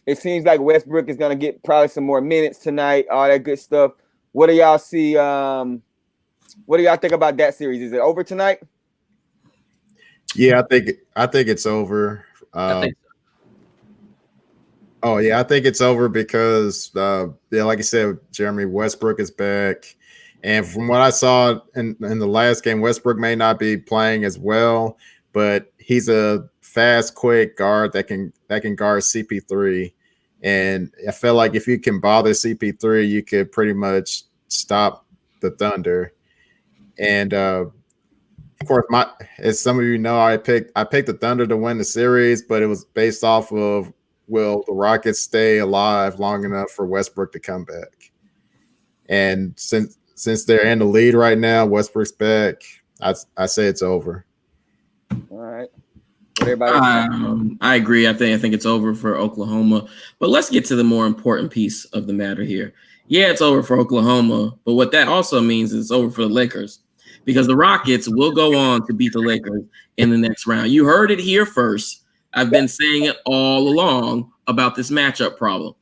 Speaker 1: It seems like Westbrook is going to get probably some more minutes tonight. All that good stuff. What do y'all see? What do y'all think about that series? Is it over tonight?
Speaker 2: Yeah, I think it's over.
Speaker 5: I think so.
Speaker 2: Oh yeah, I think it's over because like I said, Jeremy, Westbrook is back. And from what I saw in the last game, Westbrook may not be playing as well, but he's a fast, quick guard that can guard CP3. And I feel like if you can bother CP3, you could pretty much stop the Thunder. And of course, as some of you know, I picked the Thunder to win the series, but it was based off of will the Rockets stay alive long enough for Westbrook to come back. And since they're in the lead right now, Westbrook's back. I say it's over.
Speaker 1: All right. Everybody
Speaker 3: I agree. I think it's over for Oklahoma. But let's get to the more important piece of the matter here. Yeah, it's over for Oklahoma, but what that also means is it's over for the Lakers because the Rockets will go on to beat the Lakers in the next round. You heard it here first. I've been saying it all along about this matchup problem.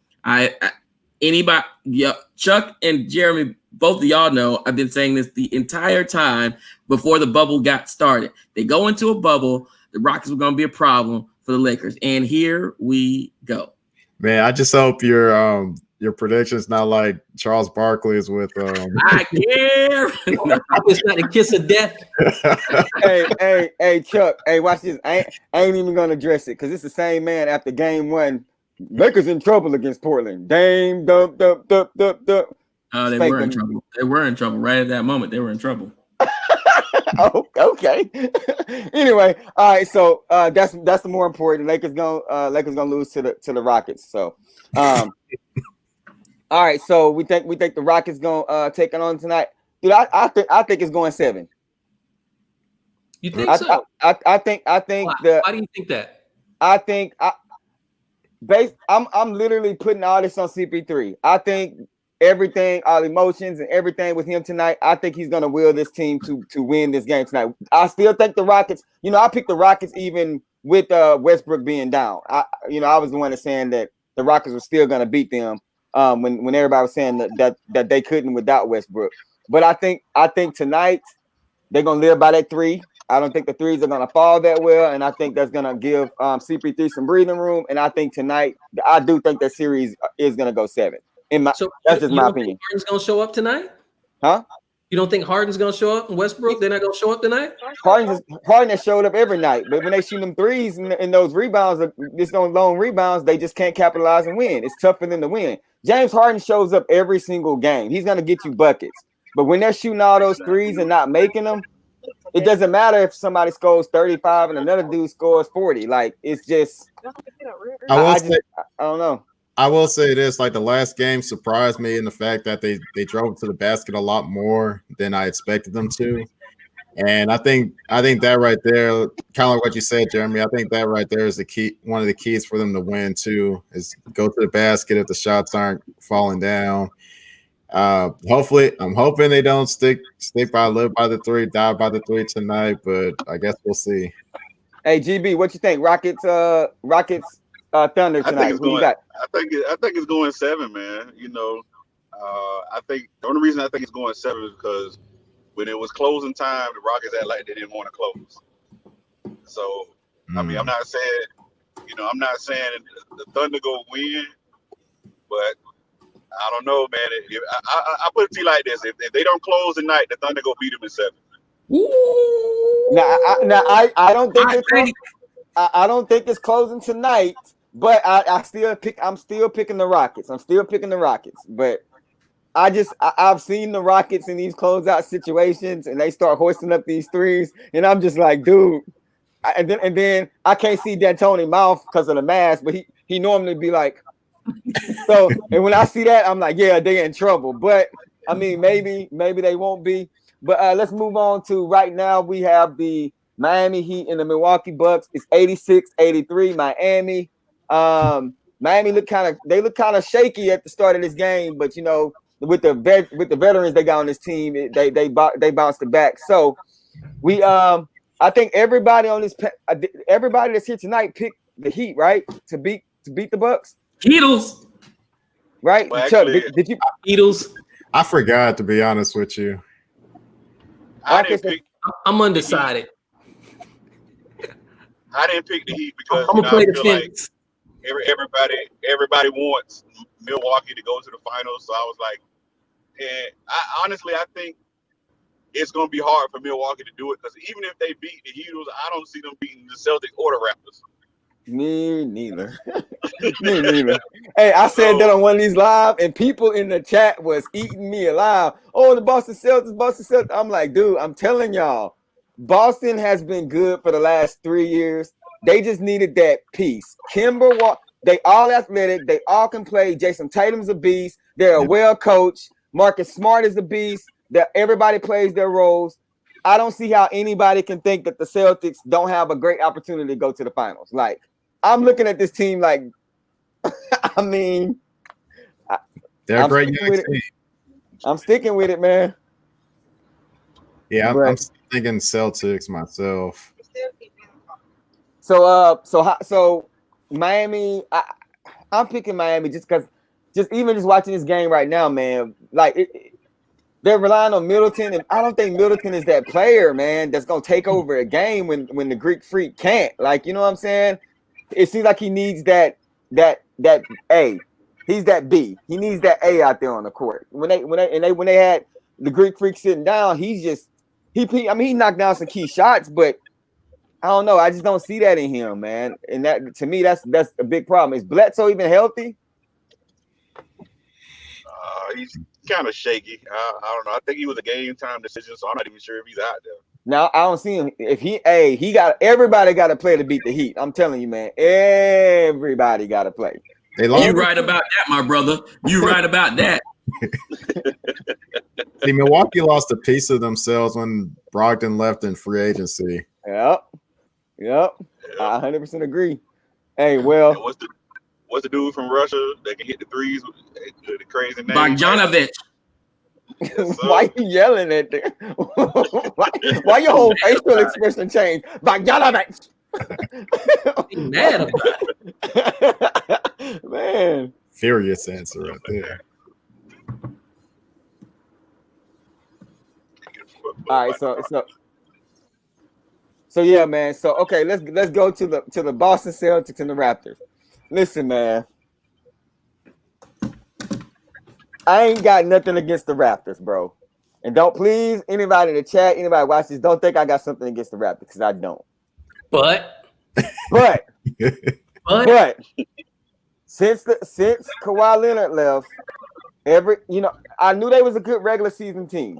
Speaker 3: Chuck and Jeremy, both of y'all know I've been saying this the entire time before the bubble got started. They go into a bubble. The Rockets were going to be a problem for the Lakers, and here we go.
Speaker 2: Man, I just hope your prediction's not like Charles Barkley's with.
Speaker 3: I care.
Speaker 5: It's not a kiss of death.
Speaker 1: Hey, Chuck. Hey, watch this. I ain't even gonna address it because it's the same man after game 1. Lakers in trouble against Portland. Dame, dump.
Speaker 3: They were in trouble. They were in trouble right at that moment. They were in trouble.
Speaker 1: Oh, okay. Anyway, all right. So that's the more important. Lakers gonna lose to the Rockets. So, all right. So we think the Rockets gonna take it on tonight, dude. I think it's going 7.
Speaker 5: You think so?
Speaker 1: I think
Speaker 5: Why do you think that?
Speaker 1: I think I'm literally putting all this on CP3. I think everything, all emotions and everything with him tonight, I think he's gonna will this team to win this game tonight. I still think the Rockets, I picked the Rockets even with Westbrook being down. I was the one that's saying that the Rockets were still gonna beat them when everybody was saying that they couldn't without Westbrook. But I think tonight they're gonna live by that 3. I don't think the threes are gonna fall that well, and I think that's gonna give CP3 some breathing room. And I think tonight, I do think that series is gonna go 7.
Speaker 5: So
Speaker 1: that's just
Speaker 5: you
Speaker 1: my
Speaker 5: don't
Speaker 1: opinion.
Speaker 5: Think Harden's gonna show up tonight?
Speaker 1: Huh?
Speaker 5: You don't think Harden's gonna show up in Westbrook? They're not gonna show up tonight?
Speaker 1: Harden has showed up every night, but when they shoot them threes and those rebounds, those lone rebounds, they just can't capitalize and win. It's tough for them to win. James Harden shows up every single game. He's gonna get you buckets, but when they're shooting all those threes and not making them, it doesn't matter if somebody scores 35 and another dude scores 40. Like, it's just I don't know.
Speaker 2: I will say this, like the last game surprised me in the fact that they drove to the basket a lot more than I expected them to. And I think that right there, kind of like what you said, Jeremy, I think that right there is the key, one of the keys for them to win too, is go to the basket if the shots aren't falling down. Hopefully, I'm hoping they don't live by the 3, die by the 3 tonight, but I guess we'll see.
Speaker 1: Hey, GB, what you think? Rockets Thunder tonight.
Speaker 4: I think it's going 7, man. I think the only reason I think it's going 7 is because when it was closing time, the Rockets acted like they didn't want to close. So I mean, I'm not saying the Thunder go win, but I don't know, man. I put it to you like this: if they don't close tonight, the Thunder go beat them in 7.
Speaker 1: I don't think I don't think it's closing tonight, but I'm still picking the Rockets. But I've seen the Rockets in these closeout situations, and they start hoisting up these threes, and I'm just like, dude. And then I can't see D'Antoni's mouth because of the mask, but he normally be like. So, and when I see that, I'm like, yeah, they're in trouble. But I mean, maybe they won't be. But let's move on to right now. We have the Miami Heat and the Milwaukee Bucks. It's 86-83. Miami. Miami look kind of shaky at the start of this game, but with the veterans they got on this team, they bounced it back. So we I think everybody that's here tonight picked the Heat, right, to beat the Bucks.
Speaker 3: Heatles,
Speaker 1: right?
Speaker 4: Well,
Speaker 1: Chuck,
Speaker 4: actually,
Speaker 1: did you?
Speaker 5: Heatles.
Speaker 2: I forgot, to be honest with you.
Speaker 5: I'm undecided.
Speaker 4: I didn't pick the Heat because
Speaker 5: I'm gonna play the
Speaker 4: like
Speaker 5: fence.
Speaker 4: everybody wants Milwaukee to go to the finals. So I was like, I think it's going to be hard for Milwaukee to do it because even if they beat the Heatles, I don't see them beating the Celtics or the Raptors.
Speaker 1: Me neither. Me neither. Hey, I said that on one of these live, and people in the chat was eating me alive. Oh, the Boston Celtics. I'm like, dude, I'm telling y'all, Boston has been good for the last 3 years. They just needed that piece. They all athletic. They all can play. Jason Tatum's a beast. They're well coached. Marcus Smart is a beast. That everybody plays their roles. I don't see how anybody can think that the Celtics don't have a great opportunity to go to the finals. Like, I'm looking at this team like, I mean,
Speaker 2: they're a great young team.
Speaker 1: I'm sticking with it, man.
Speaker 2: Yeah, I'm thinking Celtics myself.
Speaker 1: So Miami, I'm picking Miami just because, just watching this game right now, man. Like they're relying on Middleton, and I don't think Middleton is that player, man, that's gonna take over a game when the Greek Freak can't. Like, you know what I'm saying? It seems like he needs that A. He's that B. He needs that A out there on the court. When they had the Greek Freak sitting down, he knocked down some key shots, but I don't know. I just don't see that in him, man. And that, to me, that's a big problem. Is Bledsoe even healthy?
Speaker 4: He's kind of shaky. I don't know. I think he was a game time decision, so I'm not even sure if he's out there.
Speaker 1: Now I don't see him. If he got everybody got to play to beat the Heat. I'm telling you, man. Everybody got to play.
Speaker 2: They
Speaker 3: You
Speaker 2: lost.
Speaker 3: right about that, my brother. You right about that.
Speaker 2: See, Milwaukee lost a piece of themselves when Brogdon left in free agency.
Speaker 1: Yep. I 100% agree. Hey, well,
Speaker 4: And what's the dude from Russia that can hit the threes with the crazy name?
Speaker 3: Bogdanovich.
Speaker 4: Yes,
Speaker 1: why you yelling at them? why your whole facial expression changed? Bogdanovich.
Speaker 5: Mad about it.
Speaker 1: Man.
Speaker 2: Furious answer right there.
Speaker 1: All right, so yeah, man. So okay, let's go to the Boston Celtics and the Raptors. Listen, man. I ain't got nothing against the Raptors, bro. And don't please anybody in the chat, anybody watch this, don't think I got something against the Raptors because I don't.
Speaker 5: But
Speaker 1: since Kawhi Leonard left, I knew they was a good regular season team.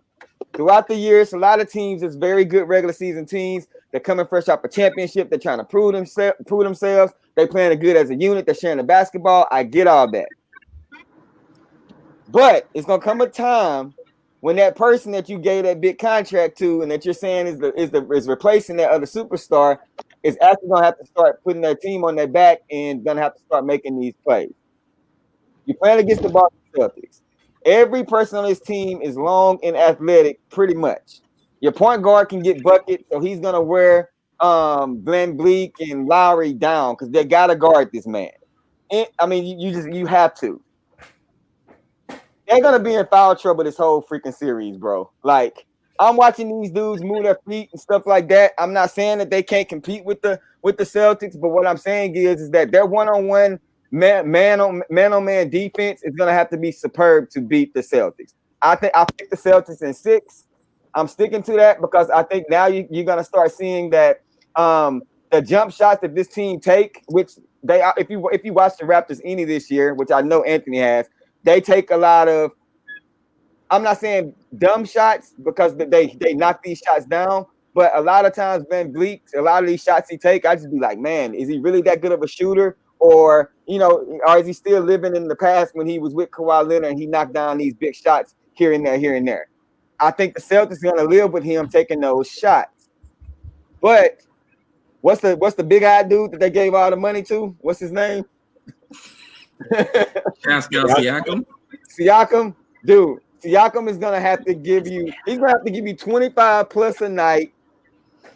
Speaker 1: Throughout the years, a lot of teams is very good regular season teams. They're coming fresh off a championship. They're trying to prove themselves. They playing good as a unit. They're sharing the basketball. I get all that. But it's gonna come a time when that person that you gave that big contract to and that you're saying is replacing that other superstar is actually gonna have to start putting their team on their back and gonna have to start making these plays. You're playing against the Boston Celtics. Every person on this team is long and athletic, pretty much. Your point guard can get buckets, so he's gonna wear Glenn Bleak and Lowry down because they gotta guard this man. You have to. They're gonna be in foul trouble this whole freaking series, bro. Like, I'm watching these dudes move their feet and stuff like that. I'm not saying that they can't compete with the Celtics, but what I'm saying is that their one-on-one man on man defense is gonna have to be superb to beat the Celtics. I picked the Celtics in 6. I'm sticking to that because I think now you're gonna start seeing that the jump shots that this team take, which they are, if you watch the Raptors any this year, which I know Anthony has. They take a lot of, I'm not saying dumb shots because they knock these shots down, but a lot of times Van Vliet, a lot of these shots he take, I just be like, man, is he really that good of a shooter? Or, or is he still living in the past when he was with Kawhi Leonard and he knocked down these big shots here and there? I think the Celtics are going to live with him taking those shots. But what's the big-eyed dude that they gave all the money to? What's his name?
Speaker 3: Pascal Siakam.
Speaker 1: Dude, Siakam is gonna have to give you 25 plus a night,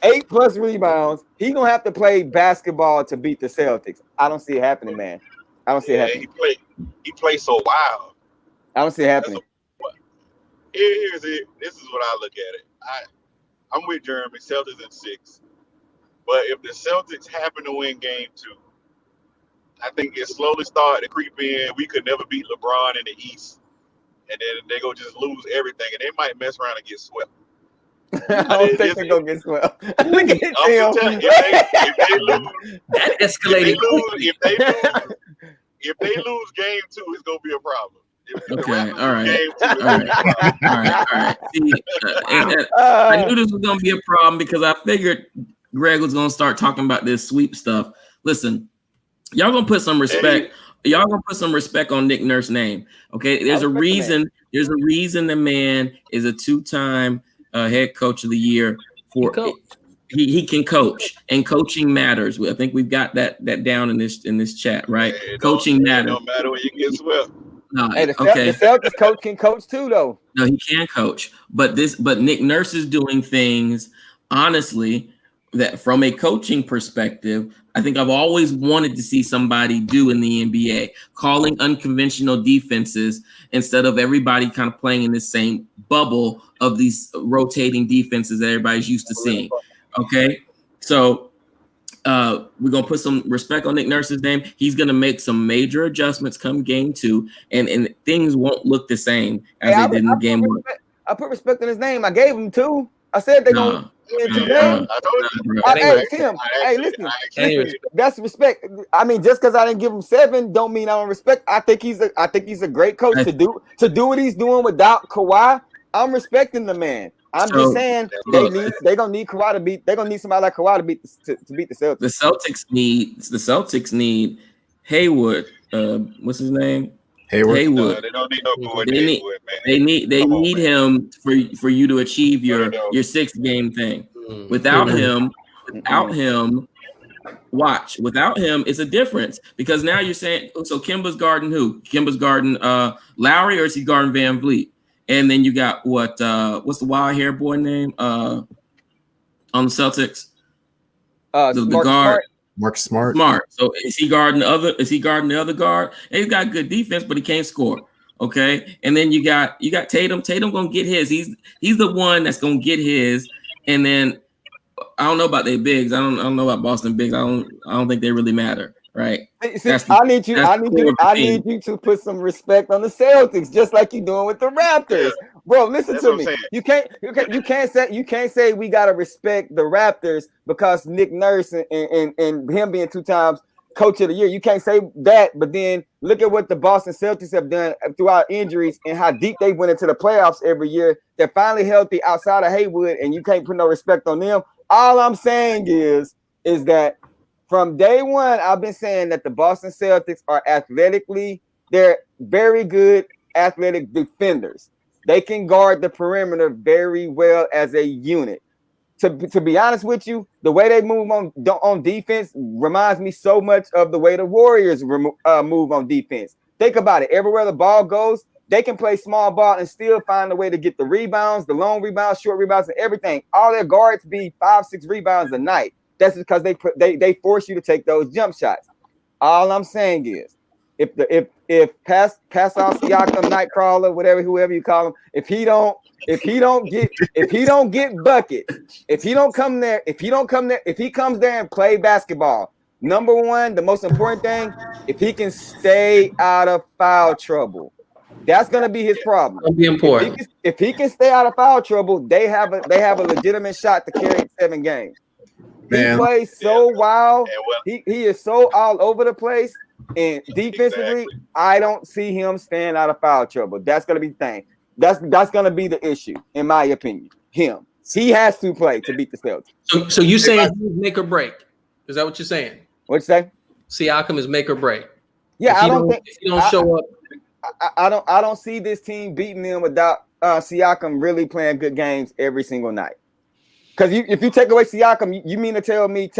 Speaker 1: 8 plus rebounds. He's gonna have to play basketball to beat the Celtics. I don't see it happening, man. I don't see it happening.
Speaker 4: He plays so wild.
Speaker 1: I don't see it happening.
Speaker 4: Here's it. This is what I look at it. I'm with Jeremy. Celtics in 6. But if the Celtics happen to win game 2, I think it slowly started to creep in. We could never beat LeBron in the East. And then they go just lose everything. And they might mess around and get swept.
Speaker 1: I don't think they're going to get swept. Look at him.
Speaker 4: If they lose,
Speaker 5: that escalated.
Speaker 4: If they lose game 2, it's going to be a problem.
Speaker 3: Okay, all right. See, I knew this was going to be a problem because I figured Greg was going to start talking about this sweep stuff. Listen. Y'all gonna put some respect. Y'all gonna put some respect on Nick Nurse's name. Okay, there's a reason. There's a reason the man is a 2-time head coach of the year. He can coach, and coaching matters. I think we've got that down in this chat, right? Coaching matters.
Speaker 4: It don't matter when you get swept.
Speaker 1: No, hey, the Celtics coach can coach too, though.
Speaker 3: No, he can coach, but Nick Nurse is doing things honestly that from a coaching perspective, I think I've always wanted to see somebody do in the NBA, calling unconventional defenses instead of everybody kind of playing in the same bubble of these rotating defenses that everybody's used to seeing. Okay, so we're gonna put some respect on Nick Nurse's name. He's gonna make some major adjustments come game 2, and things won't look the same as they did in game 1.
Speaker 1: I put respect on his name. I gave him 2. I said they're gonna. Hey, Tim. Hey, listen. That's respect. I mean, just because I didn't give him 7, don't mean I don't respect. I think he's a great coach to do what he's doing without Kawhi. I'm respecting the man. I'm just saying they gonna need Kawhi to beat. They're gonna need somebody like Kawhi to beat to beat the Celtics.
Speaker 3: The Celtics need Hayward. What's his name?
Speaker 2: Hayward.
Speaker 4: They don't need no Gordon Hayward, man.
Speaker 3: They need him for you to achieve your 6-game thing. Without him, watch. Without him, it's a difference because now you're saying so. Kemba's guarding who? Kemba's guarding Lowry, or is he guarding Van Vliet? And then you got what's the wild hair boy name on the Celtics? The guard.
Speaker 2: Marcus Smart.
Speaker 3: So is he guarding the other guard? And he's got good defense, but he can't score. Okay. And then you got Tatum. Tatum gonna get his. He's the one that's gonna get his. And then I don't know about their bigs. I don't know about Boston bigs. I don't think they really matter. Right.
Speaker 1: I need you to put some respect on the Celtics, just like you're doing with the Raptors. Bro, listen to me. You can't say we gotta respect the Raptors because Nick Nurse and him being 2 times coach of the year. You can't say that, but then look at what the Boston Celtics have done throughout injuries and how deep they went into the playoffs every year. They're finally healthy outside of Haywood, and you can't put no respect on them. All I'm saying is that from day one, I've been saying that the Boston Celtics are they're very good athletic defenders. They can guard the perimeter very well as a unit. To be honest with you, the way they move on defense reminds me so much of the way the Warriors move on defense. Think about it. Everywhere the ball goes, they can play small ball and still find a way to get the rebounds, the long rebounds, short rebounds, and everything. All their guards be 5-6 rebounds a night. That's because they force you to take those jump shots. All I'm saying is, if Pascal Siakam, Nightcrawler, whoever you call him, if he don't get buckets, if he comes there and play basketball, number one, the most important thing, if he can stay out of foul trouble, that's gonna be his problem.
Speaker 5: That'll be important.
Speaker 1: If he can stay out of foul trouble, they have a legitimate shot to carry 7 games. Man. He plays so wild. He is so all over the place. And defensively, I don't see him staying out of foul trouble. That's gonna be the thing. That's gonna be the issue, in my opinion. He has to play to beat the Celtics.
Speaker 5: So you saying he's make or break? Is that what you're saying?
Speaker 1: What'd you say?
Speaker 5: Siakam is make or break.
Speaker 1: Yeah, I don't think
Speaker 5: if he don't show up.
Speaker 1: I don't see this team beating them without Siakam really playing good games every single night. Because if you take away Siakam, you mean to tell me,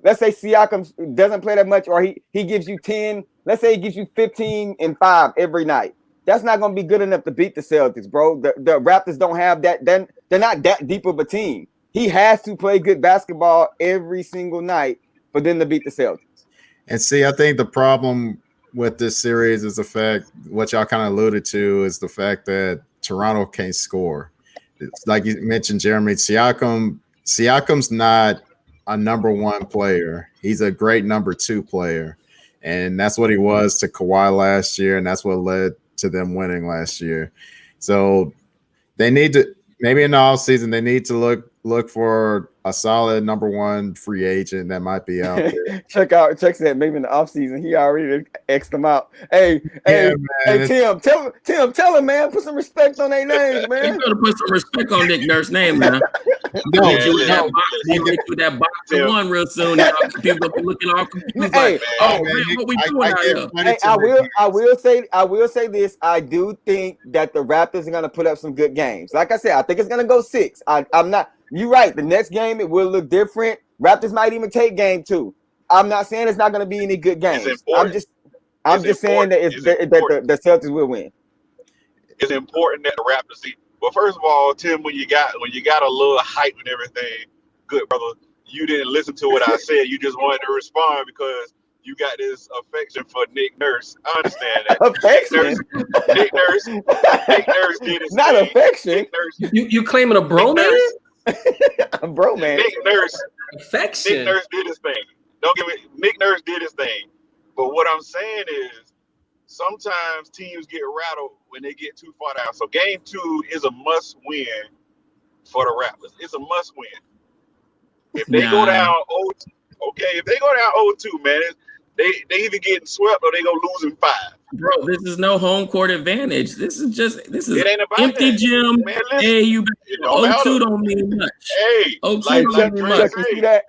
Speaker 1: let's say Siakam doesn't play that much, or he gives you 10, let's say he gives you 15 and 5 every night. That's not going to be good enough to beat the Celtics, bro. The Raptors don't have that. They're not that deep of a team. He has to play good basketball every single night for them to beat the Celtics.
Speaker 2: And see, I think the problem with this series is the fact, what y'all kind of alluded to, is the fact that Toronto can't score. It's like you mentioned, Jeremy, Siakam's not a number 1 player. He's a great number 2 player. And that's what he was to Kawhi last year, and that's what led to them winning last year. So they need to, maybe in the offseason, they need to look for a solid number 1 free agent that might be out there.
Speaker 1: Check that maybe in the offseason. He already X'd them out. Hey, Tim, tell him, man, put some respect on their names, man.
Speaker 3: You better put some respect on Nick Nurse's name, man. Get you with that box of 1 real soon. People be looking all confused like, what we doing out here?
Speaker 1: Hey, I will say this. I do think that the Raptors are gonna put up some good games. Like I said, I think it's gonna go 6. I'm not. You're right. The next game it will look different. Raptors might even take game 2. I'm not saying it's not going to be any good games. I'm just saying that the Celtics will win.
Speaker 4: It's important that the Raptors see. Well, first of all, Tim, when you got a little hype and everything, good brother, you didn't listen to what I said. You just wanted to respond because you got this affection for Nick Nurse. I understand that.
Speaker 1: Affection.
Speaker 4: Nick Nurse did his
Speaker 1: not
Speaker 4: thing.
Speaker 1: affection.
Speaker 5: You claiming a bromance?
Speaker 1: A bromance.
Speaker 4: Nick Nurse.
Speaker 5: Affection.
Speaker 4: Nick Nurse did his thing. Don't get me. Nick Nurse did his thing. But what I'm saying is, sometimes teams get rattled when they get too far down. So game 2 is a must win for the Raptors. It's a must win. If they go down 0-2, okay. If they go down 0-2, man, they either getting swept or they gonna lose in 5.
Speaker 3: Bro, this is no home court advantage. This is
Speaker 4: It ain't about
Speaker 3: empty
Speaker 4: that.
Speaker 3: gym.
Speaker 4: Man, listen,
Speaker 3: Hey, you
Speaker 4: it don't matter.
Speaker 3: 0-2 don't mean much.
Speaker 4: Hey,
Speaker 3: 0-2
Speaker 1: Hey,
Speaker 3: don't
Speaker 1: Chuck,
Speaker 3: mean
Speaker 1: Chuck,
Speaker 3: much.
Speaker 1: you see that?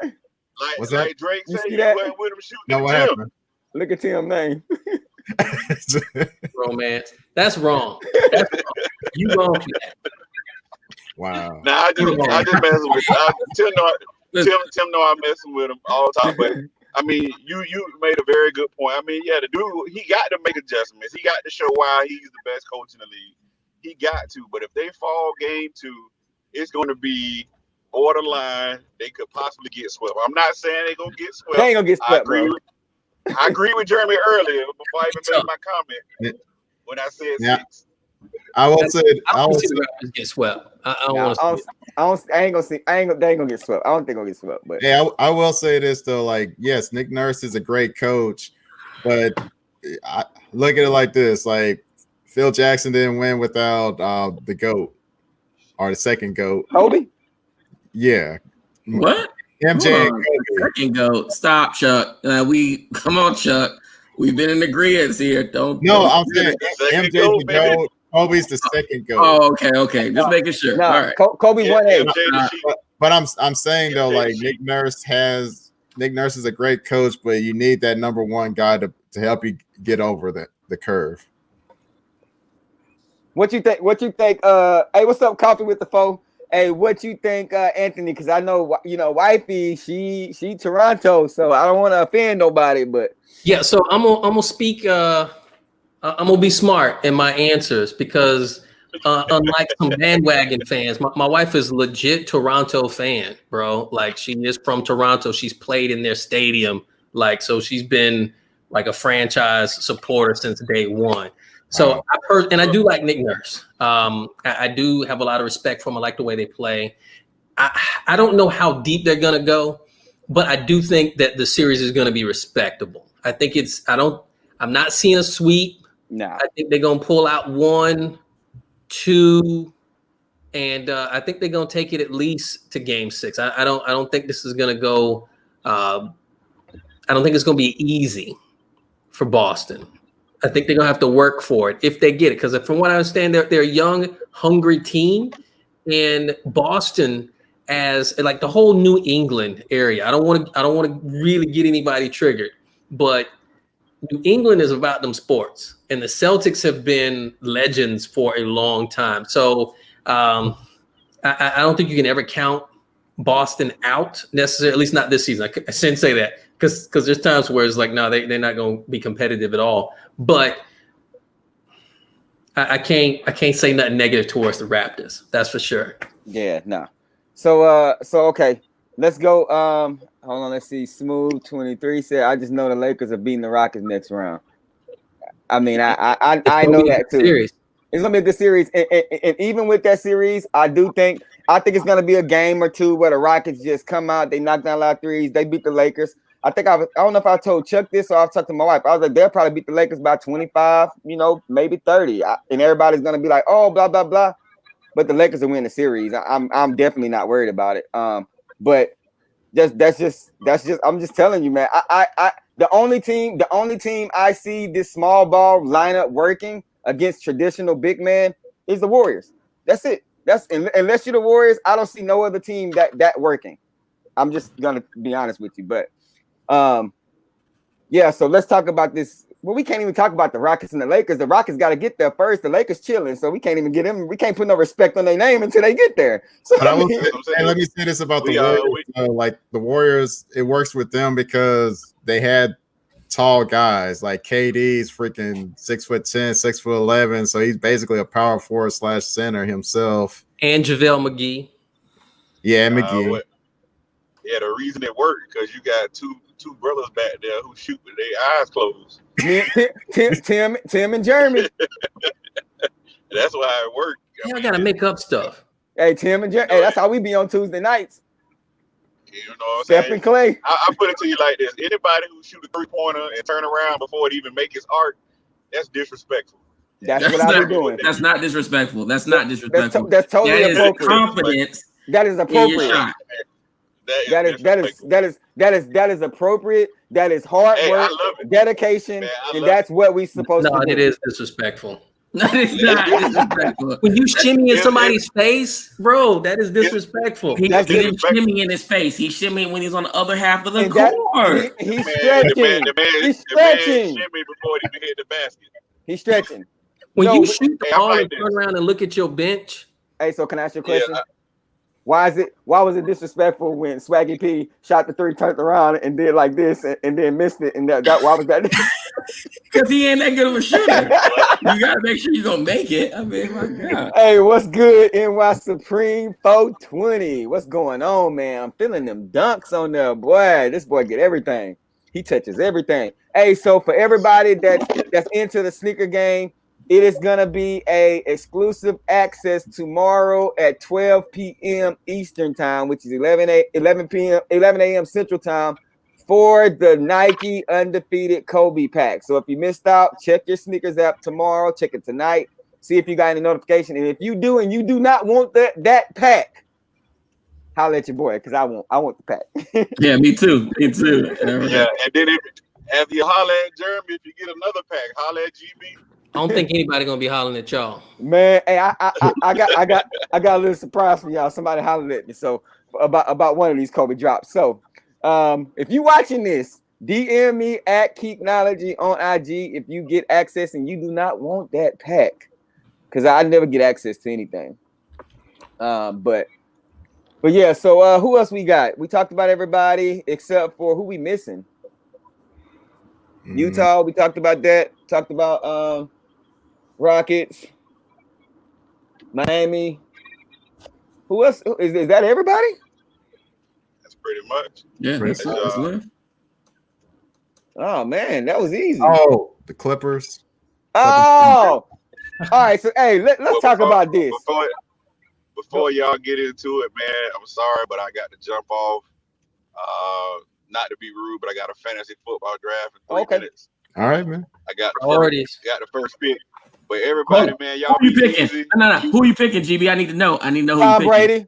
Speaker 2: What's that?
Speaker 4: Like Drake
Speaker 1: You
Speaker 4: said,
Speaker 1: see
Speaker 4: you
Speaker 1: that?
Speaker 4: went with him shooting
Speaker 2: No,
Speaker 4: in
Speaker 2: what
Speaker 4: the gym.
Speaker 2: happened?
Speaker 1: Look at Tim's name.
Speaker 5: Romance. That's wrong. That's wrong. You wrong for that.
Speaker 2: Wow.
Speaker 4: Nah, I just messing with Tim. Tim know I'm messing with him all the time. But I mean, you made a very good point. I mean, yeah, the dude, he got to make adjustments. He got to show why he's the best coach in the league. He got to. But if they fall game 2, it's going to be borderline. They could possibly get swept. I'm not saying they're going to get swept.
Speaker 1: They ain't gonna get swept, bro.
Speaker 4: I agree with Jeremy earlier before I even made my comment when I said 6.
Speaker 2: I will say.
Speaker 5: I don't see the Raptors get swept. I
Speaker 1: ain't gonna see. They ain't gonna get swept. I don't think they're gonna get swept. But
Speaker 2: yeah, I will say this though. Like, yes, Nick Nurse is a great coach, but I look at it like this: like Phil Jackson didn't win without the GOAT or the second GOAT.
Speaker 1: Kobe.
Speaker 3: Yeah. What?
Speaker 2: MJ.
Speaker 3: Second GOAT. Stop, Chuck. Come on, Chuck. We've been in agreement here. I'm
Speaker 2: saying MJ's the GOAT. Kobe's the second GOAT.
Speaker 3: Oh, okay. Just making sure.
Speaker 1: No,
Speaker 3: all right.
Speaker 1: Kobe won it.
Speaker 2: But I'm saying though, like Nick Nurse is a great coach, but you need that number one guy to help you get over the curve.
Speaker 1: What you think? Hey, what's up, Coffee with the Foe? Hey, what you think, Anthony? Because I know wifey, she Toronto, so I don't want to offend nobody, but
Speaker 5: yeah. So I'm gonna speak. I'm gonna be smart in my answers because unlike some bandwagon fans, my wife is legit Toronto fan, bro. Like she is from Toronto. She's played in their stadium, like so she's been like a franchise supporter since day one. So I do like Nick Nurse. I do have a lot of respect for him. I like the way they play. I don't know how deep they're gonna go, but I do think that the series is gonna be respectable. I think I'm not seeing a sweep.
Speaker 1: No.
Speaker 5: I think they're gonna pull out 1, 2, and I think they're gonna take it at least to Game 6. I don't think this is gonna go. I don't think it's gonna be easy for Boston. I think they're gonna have to work for it if they get it. Because from what I understand, they're a young, hungry team, and Boston as like the whole New England area. I don't want to really get anybody triggered, but New England is about them sports, and the Celtics have been legends for a long time. So I don't think you can ever count Boston out necessarily, at least not this season. I shouldn't say that because there's times where it's like, no, they're not going to be competitive at all. But I can't say nothing negative towards the Raptors. That's for sure.
Speaker 1: Yeah, no. So okay, let's go. Hold on, let's see. Smooth 23 said, "I just know the Lakers are beating the Rockets next round." I mean, I know that too.
Speaker 5: Series.
Speaker 1: It's gonna be a good series, and even with that series, I think it's gonna be a game or two where the Rockets just come out, they knock down a lot of threes, they beat the Lakers. I don't know if I told Chuck this or I've talked to my wife. I was like, they'll probably beat the Lakers by 25, maybe 30, and everybody's gonna be like, oh, blah blah blah. But the Lakers will win the series. I'm definitely not worried about it. But that's just I'm just telling you, man. The only team I see this small ball lineup working against traditional big man is the Warriors. That's it. Unless you're the Warriors, I don't see no other team that working. I'm just gonna be honest with you, but yeah. So let's talk about this. Well, we can't even talk about the Rockets and the Lakers. The Rockets got to get there first. The Lakers chilling, so we can't even get them. We can't put no respect on their name until they get there. So
Speaker 2: let me say this about the Warriors. Like the Warriors, it works with them because they had tall guys like KD's freaking 6'10", 6'11", so he's basically a power forward / center himself.
Speaker 5: And JaVale McGee.
Speaker 2: Yeah, McGee.
Speaker 4: Yeah, the reason it worked because you got two brothers back there who shoot with their eyes closed.
Speaker 1: Tim and Jeremy.
Speaker 4: That's why it worked.
Speaker 5: Y'all gotta make up stuff.
Speaker 1: Hey, Tim and Jeremy. Hey, that's how we be on Tuesday nights.
Speaker 4: You know what I'm
Speaker 1: Steph
Speaker 4: saying?
Speaker 1: and Clay.
Speaker 4: I put it to you like this: anybody who shoot a 3-pointer and turn around before it even make its arc, that's disrespectful.
Speaker 1: That's what I be doing.
Speaker 3: That's not disrespectful. That's not disrespectful.
Speaker 1: That's totally
Speaker 3: that is
Speaker 1: appropriate.
Speaker 3: Confidence.
Speaker 1: That is appropriate. That is appropriate. That is hard
Speaker 4: Hey,
Speaker 1: work,
Speaker 4: I love it,
Speaker 1: dedication,
Speaker 4: man. I
Speaker 1: and
Speaker 4: love
Speaker 1: that's what we supposed
Speaker 5: No,
Speaker 1: to
Speaker 5: it
Speaker 1: do.
Speaker 5: is disrespectful.
Speaker 3: That is not disrespectful.
Speaker 5: When you shimmy in
Speaker 4: It-
Speaker 5: somebody's face, bro, that is disrespectful.
Speaker 3: He
Speaker 1: That's
Speaker 3: didn't
Speaker 4: disrespectful.
Speaker 3: shimmy in his face. He shimmied when he's on the other half of the
Speaker 1: And that
Speaker 3: court.
Speaker 1: he's
Speaker 4: Man,
Speaker 1: stretching.
Speaker 4: the man
Speaker 1: He's
Speaker 4: shimmy
Speaker 1: stretching.
Speaker 4: before he even hit the basket.
Speaker 1: He's stretching.
Speaker 5: When
Speaker 1: So,
Speaker 5: you shoot the
Speaker 4: Hey, I'm
Speaker 5: ball
Speaker 4: like
Speaker 5: and turn
Speaker 4: this.
Speaker 5: around and look at your bench,
Speaker 1: hey, so can I ask you a
Speaker 4: Yeah,
Speaker 1: question? Why was it disrespectful when Swaggy P shot the three, turned around and did like this and then missed it? And that why was that?
Speaker 3: Because he ain't that good of a shooter. You gotta make sure you're gonna make it. I mean, my God.
Speaker 1: Hey, what's good, NY Supreme 420? What's going on, man? I'm feeling them dunks on there, boy. This boy get everything. He touches everything. Hey, so for everybody that's into the sneaker game, it is gonna be a exclusive access tomorrow at 12 p.m. Eastern time, which is 11 a.m. Central time, for the Nike Undefeated Kobe pack. So if you missed out, check your sneakers app tomorrow. Check it tonight. See if you got any notification. And if you do and you do not want that pack, holla at your boy, because I want the pack.
Speaker 3: Yeah, me too. Me too.
Speaker 4: yeah. And then after you holler at Jeremy, if you get another pack, holler at GB.
Speaker 5: I don't think anybody gonna be hollering at y'all.
Speaker 1: Man, hey, I got a little surprise for y'all. Somebody hollered at me so about one of these Kobe drops. So if you watching this, DM me at KICKnology on IG if you get access and you do not want that pack, because I never get access to anything. But yeah. So who else we got? We talked about everybody except for who we missing. Utah. We talked about that. Talked about Rockets, Miami. Who else? Is that everybody?
Speaker 4: That's pretty much.
Speaker 3: Yeah, that's left.
Speaker 1: Oh man, that was easy.
Speaker 2: Oh, the Clippers.
Speaker 1: Oh, all right. So hey, let's talk about this.
Speaker 4: Before y'all get into it, man, I'm sorry, but I got to jump off. Not to be rude, but I got a fantasy football draft in 3 minutes.
Speaker 2: All right, man.
Speaker 4: I got the first pick. But everybody, man, y'all
Speaker 3: who you
Speaker 4: be
Speaker 3: picking?
Speaker 4: easy.
Speaker 3: No. Who you picking, GB? I need to know. I need to know who
Speaker 1: Tom
Speaker 3: you picking.
Speaker 1: Brady.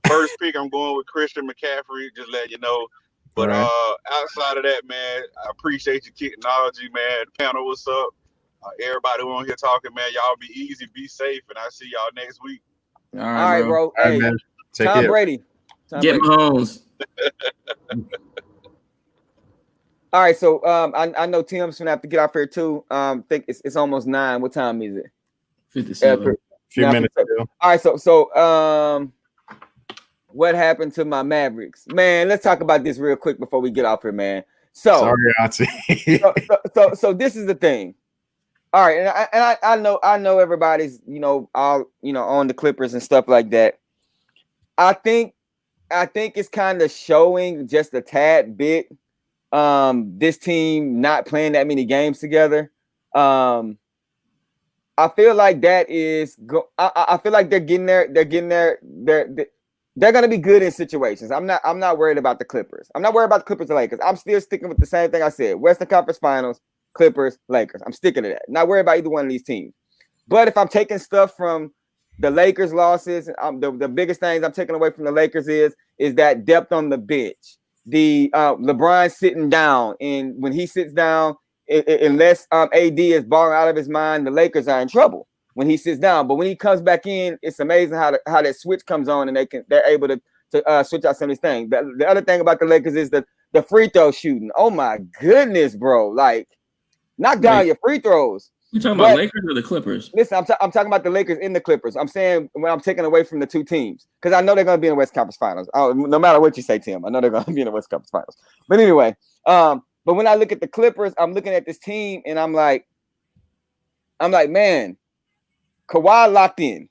Speaker 4: First pick, I'm going with Christian McCaffrey. Just letting you know. But outside of that, man, I appreciate your KICKnology, man. The panel, what's up? Everybody who on here talking, man, y'all be easy, be safe, and I'll see y'all next week.
Speaker 3: All right,
Speaker 1: bro. Hey,
Speaker 2: man.
Speaker 1: Tom Brady.
Speaker 3: Get Mahomes.
Speaker 1: All right, so I know Tim's gonna have to get off here too. Think it's almost 9. What time is it?
Speaker 3: 57.
Speaker 2: Few minutes ago.
Speaker 1: All right, so what happened to my Mavericks? Man, let's talk about this real quick before we get off here, man. So
Speaker 2: sorry, Auntie.
Speaker 1: so this is the thing. All right, and I know everybody's all on the Clippers and stuff like that. I think it's kind of showing just a tad bit. This team not playing that many games together. I feel like that is. I feel like they're getting there. They're gonna be good in situations. I'm not worried about the Clippers. I'm not worried about the Clippers and Lakers. I'm still sticking with the same thing I said. Western Conference Finals, Clippers, Lakers. I'm sticking to that. Not worried about either one of these teams. But if I'm taking stuff from the Lakers losses, the biggest things I'm taking away from the Lakers is that depth on the bench. The LeBron sitting down, and when he sits down, unless AD is balling out of his mind, the Lakers are in trouble when he sits down. But when he comes back in, it's amazing how that switch comes on, and they're able to switch out some of these things. The other thing about the Lakers is the free throw shooting. Oh my goodness, bro! Like, knock down your free throws.
Speaker 3: You talking about Lakers or the Clippers?
Speaker 1: Listen, I'm talking about the Lakers in the Clippers. I'm saying when I'm taking away from the two teams, because I know they're going to be in the West Conference Finals. No matter what you say, Tim, I know they're going to be in the West Conference Finals. But anyway, but when I look at the Clippers, I'm looking at this team, and I'm like, man, Kawhi locked in.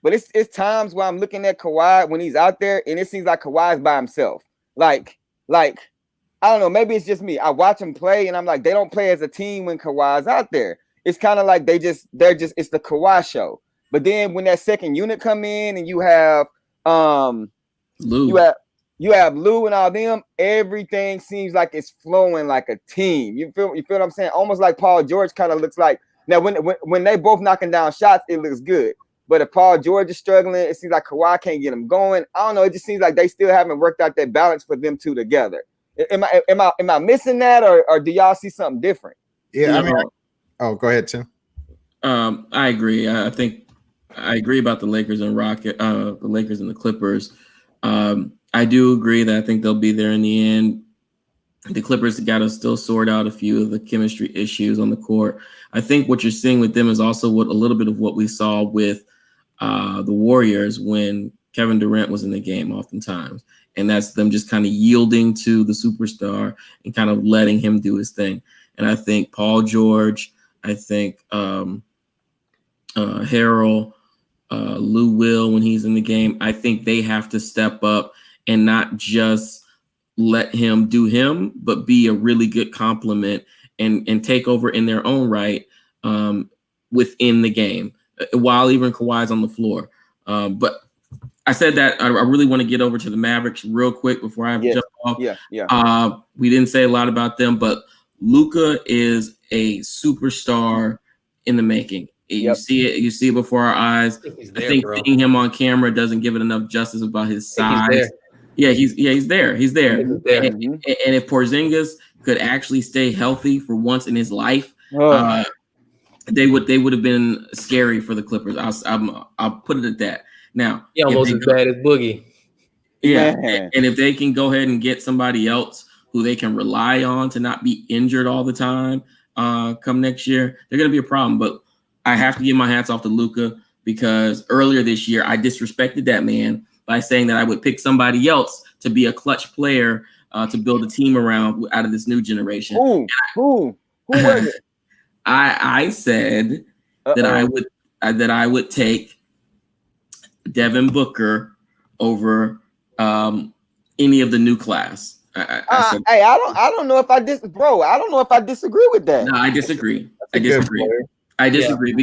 Speaker 1: But it's times where I'm looking at Kawhi when he's out there, and it seems like Kawhi's by himself. Like I don't know, maybe it's just me. I watch them play, and I'm like, they don't play as a team when Kawhi's out there. It's kind of like it's the Kawhi show. But then when that second unit come in and you have
Speaker 3: Lou.
Speaker 1: You have Lou and all them, everything seems like it's flowing like a team. You feel what I'm saying? Almost like Paul George kind of looks like. Now when they both knocking down shots, it looks good. But if Paul George is struggling, it seems like Kawhi can't get him going. I don't know. It just seems like they still haven't worked out that balance for them two together. Am I missing that, or do y'all see something different?
Speaker 2: Yeah, I mean, go ahead, Tim.
Speaker 3: I agree. I think I agree about the Lakers and the Lakers and the Clippers. I do agree that I think they'll be there in the end. The Clippers got to still sort out a few of the chemistry issues on the court. I think what you're seeing with them is also a little bit of what we saw with the Warriors when Kevin Durant was in the game oftentimes. And that's them just kind of yielding to the superstar and kind of letting him do his thing. And I think Paul George, I think Harrell, Lou Will, when he's in the game, I think they have to step up and not just let him do him, but be a really good complement and take over in their own right within the game, while even Kawhi's on the floor. But I said that I really want to get over to the Mavericks real quick before I jump off.
Speaker 1: Yeah.
Speaker 3: We didn't say a lot about them, but Luka is a superstar in the making. You see it before our eyes. I think seeing him on camera doesn't give it enough justice about his size. He's there. And if Porzingis could actually stay healthy for once in his life, they would have been scary for the Clippers. I'll put it at that. Now,
Speaker 5: almost as bad as Boogie.
Speaker 3: Yeah, and if they can go ahead and get somebody else who they can rely on to not be injured all the time, come next year, they're going to be a problem. But I have to give my hats off to Luka, because earlier this year I disrespected that man by saying that I would pick somebody else to be a clutch player to build a team around out of this new generation.
Speaker 1: Who was it?
Speaker 3: I said that I would take Devin Booker over any of the new class.
Speaker 1: I don't know if I disagree with that.
Speaker 3: No, I disagree. I disagree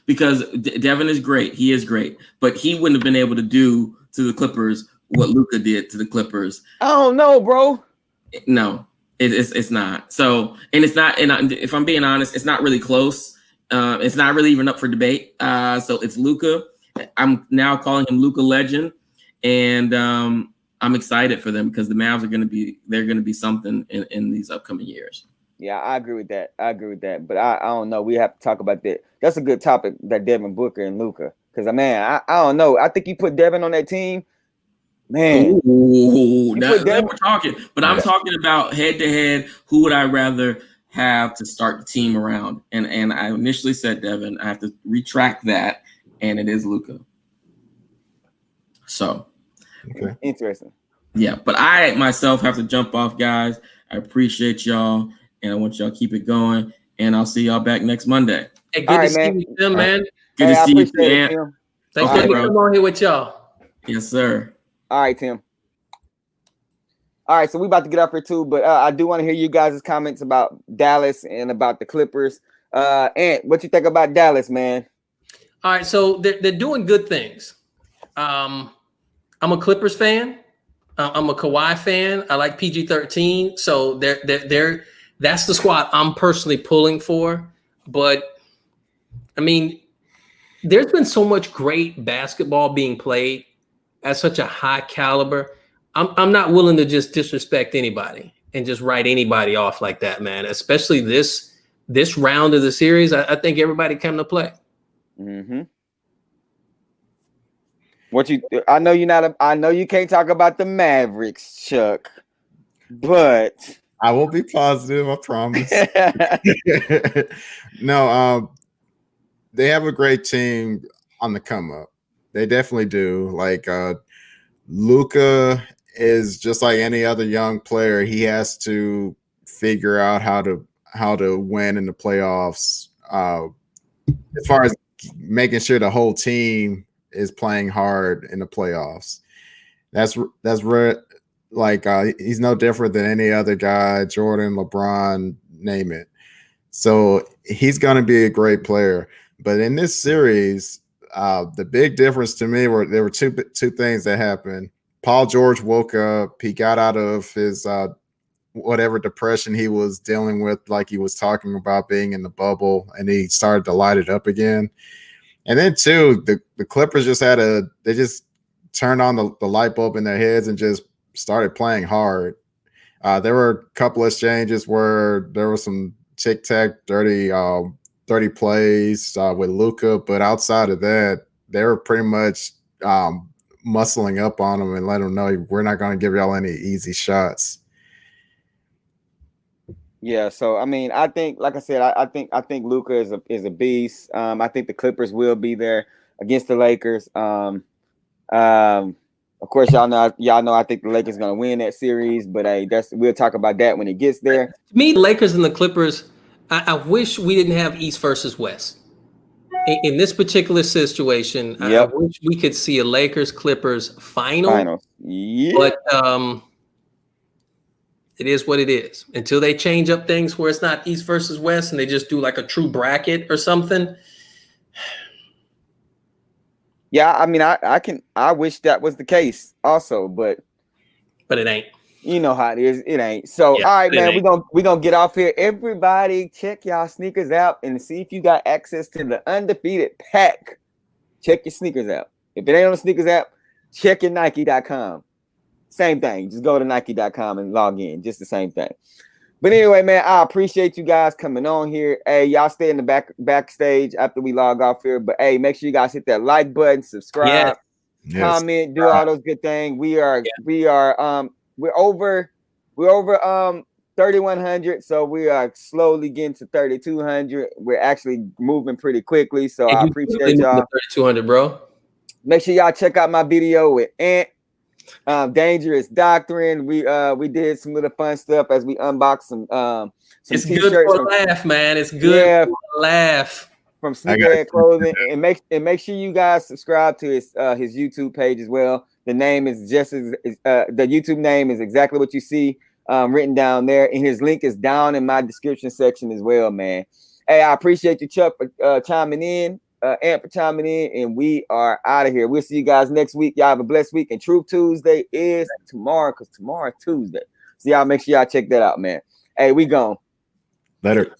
Speaker 3: because Devin is great. He is great, but he wouldn't have been able to do to the Clippers what Luka did to the Clippers.
Speaker 1: I don't know, bro.
Speaker 3: No, it's not. So, and it's not. And if I'm being honest, it's not really close. It's not really even up for debate. So it's Luka. I'm now calling him Luka Legend, and I'm excited for them because the Mavs are going to be something in these upcoming years.
Speaker 1: Yeah, I agree with that. But I don't know. We have to talk about that. That's a good topic, that Devin Booker and Luka. Because, man, I don't know. I think you put Devin on that team, man.
Speaker 3: Ooh, now we're talking. But I'm talking about head-to-head. Who would I rather have to start the team around? And I initially said Devin. I have to retract that, and it is Luka. So.
Speaker 1: Okay. Interesting.
Speaker 3: Yeah, but I myself have to jump off, guys. I appreciate y'all. And I want y'all to keep it going. And I'll see y'all back next Monday.
Speaker 5: Hey, good to see you, Tim, man.
Speaker 3: Good to see you, Tim.
Speaker 5: Thanks for letting me come on here with y'all.
Speaker 3: Yes, sir.
Speaker 1: All right, Tim. All right, so we about to get up here too, but I do want to hear you guys' comments about Dallas and about the Clippers. Ant, what you think about Dallas, man?
Speaker 5: All right, so they're doing good things. I'm a Clippers fan. I'm a Kawhi fan. I like PG-13. So they're that's the squad I'm personally pulling for. But I mean, there's been so much great basketball being played at such a high caliber. I'm not willing to just disrespect anybody and just write anybody off like that, man. Especially this round of the series. I think everybody came to play.
Speaker 1: Mm-hmm. I know you can't talk about the Mavericks, Chuck, but
Speaker 2: I will be positive, I promise. No, they have a great team on the come up. They definitely do. Like Luka is just like any other young player. He has to figure out how to win in the playoffs. As far as making sure the whole team is playing hard in the playoffs. That's rare. Like he's no different than any other guy, Jordan, LeBron, name it. So he's going to be a great player. But in this series, the big difference to me were there were two things that happened. Paul George woke up. He got out of his whatever depression he was dealing with, like he was talking about being in the bubble, and he started to light it up again. And then too, the Clippers just they just turned on the light bulb in their heads and just started playing hard. There were a couple of exchanges where there was some tic-tac, dirty plays with Luka, but outside of that, they were pretty much muscling up on them and letting them know we're not going to give y'all any easy shots.
Speaker 1: Yeah, so I mean, I think, like I said, I think Luka is a beast. I think the Clippers will be there against the Lakers. Of course, y'all know I think the Lakers gonna win that series, but hey, we'll talk about that when it gets there.
Speaker 5: To me, the Lakers and the Clippers, I wish we didn't have East versus West. In this particular situation,
Speaker 1: Yep.
Speaker 5: I wish we could see a Lakers Clippers final.
Speaker 1: Yeah.
Speaker 5: But it is what it is. Until they change up things where it's not East versus West and they just do like a true bracket or something.
Speaker 1: Yeah, I mean, I wish that was the case also, but
Speaker 5: it ain't.
Speaker 1: You know how it is. It ain't. So,
Speaker 5: Yeah,
Speaker 1: all right, man, we're gonna get off here. Everybody, check y'all sneakers out and see if you got access to the undefeated pack. Check your sneakers out. If it ain't on the sneakers app, check your Nike.com. Same thing. Just go to Nike.com and log in. Just the same thing. But anyway, man, I appreciate you guys coming on here. Hey, y'all stay in the backstage after we log off here. But hey, make sure you guys hit that like button, subscribe, comment, do all those good things. We're over 3,100, so we are slowly getting to 3,200. We're actually moving pretty quickly, so I appreciate y'all.
Speaker 5: 3,200, bro.
Speaker 1: Make sure y'all check out my video with Ant. Dangerous Doctrine. We did some little fun stuff as we unboxed some
Speaker 5: it's
Speaker 1: t-shirts.
Speaker 5: Good for a laugh, man. It's good for a laugh.
Speaker 1: From Sneakerhead Clothing. And make sure you guys subscribe to his YouTube page as well. The name is the YouTube name is exactly what you see written down there, and his link is down in my description section as well, man. Hey, I appreciate you, Chuck, for chiming in. Ant for chiming in, and we are out of here. We'll see you guys next week. Y'all have a blessed week. And Truth Tuesday is tomorrow, because tomorrow is Tuesday. So y'all make sure y'all check that out, man. Hey, we gone.
Speaker 2: Later.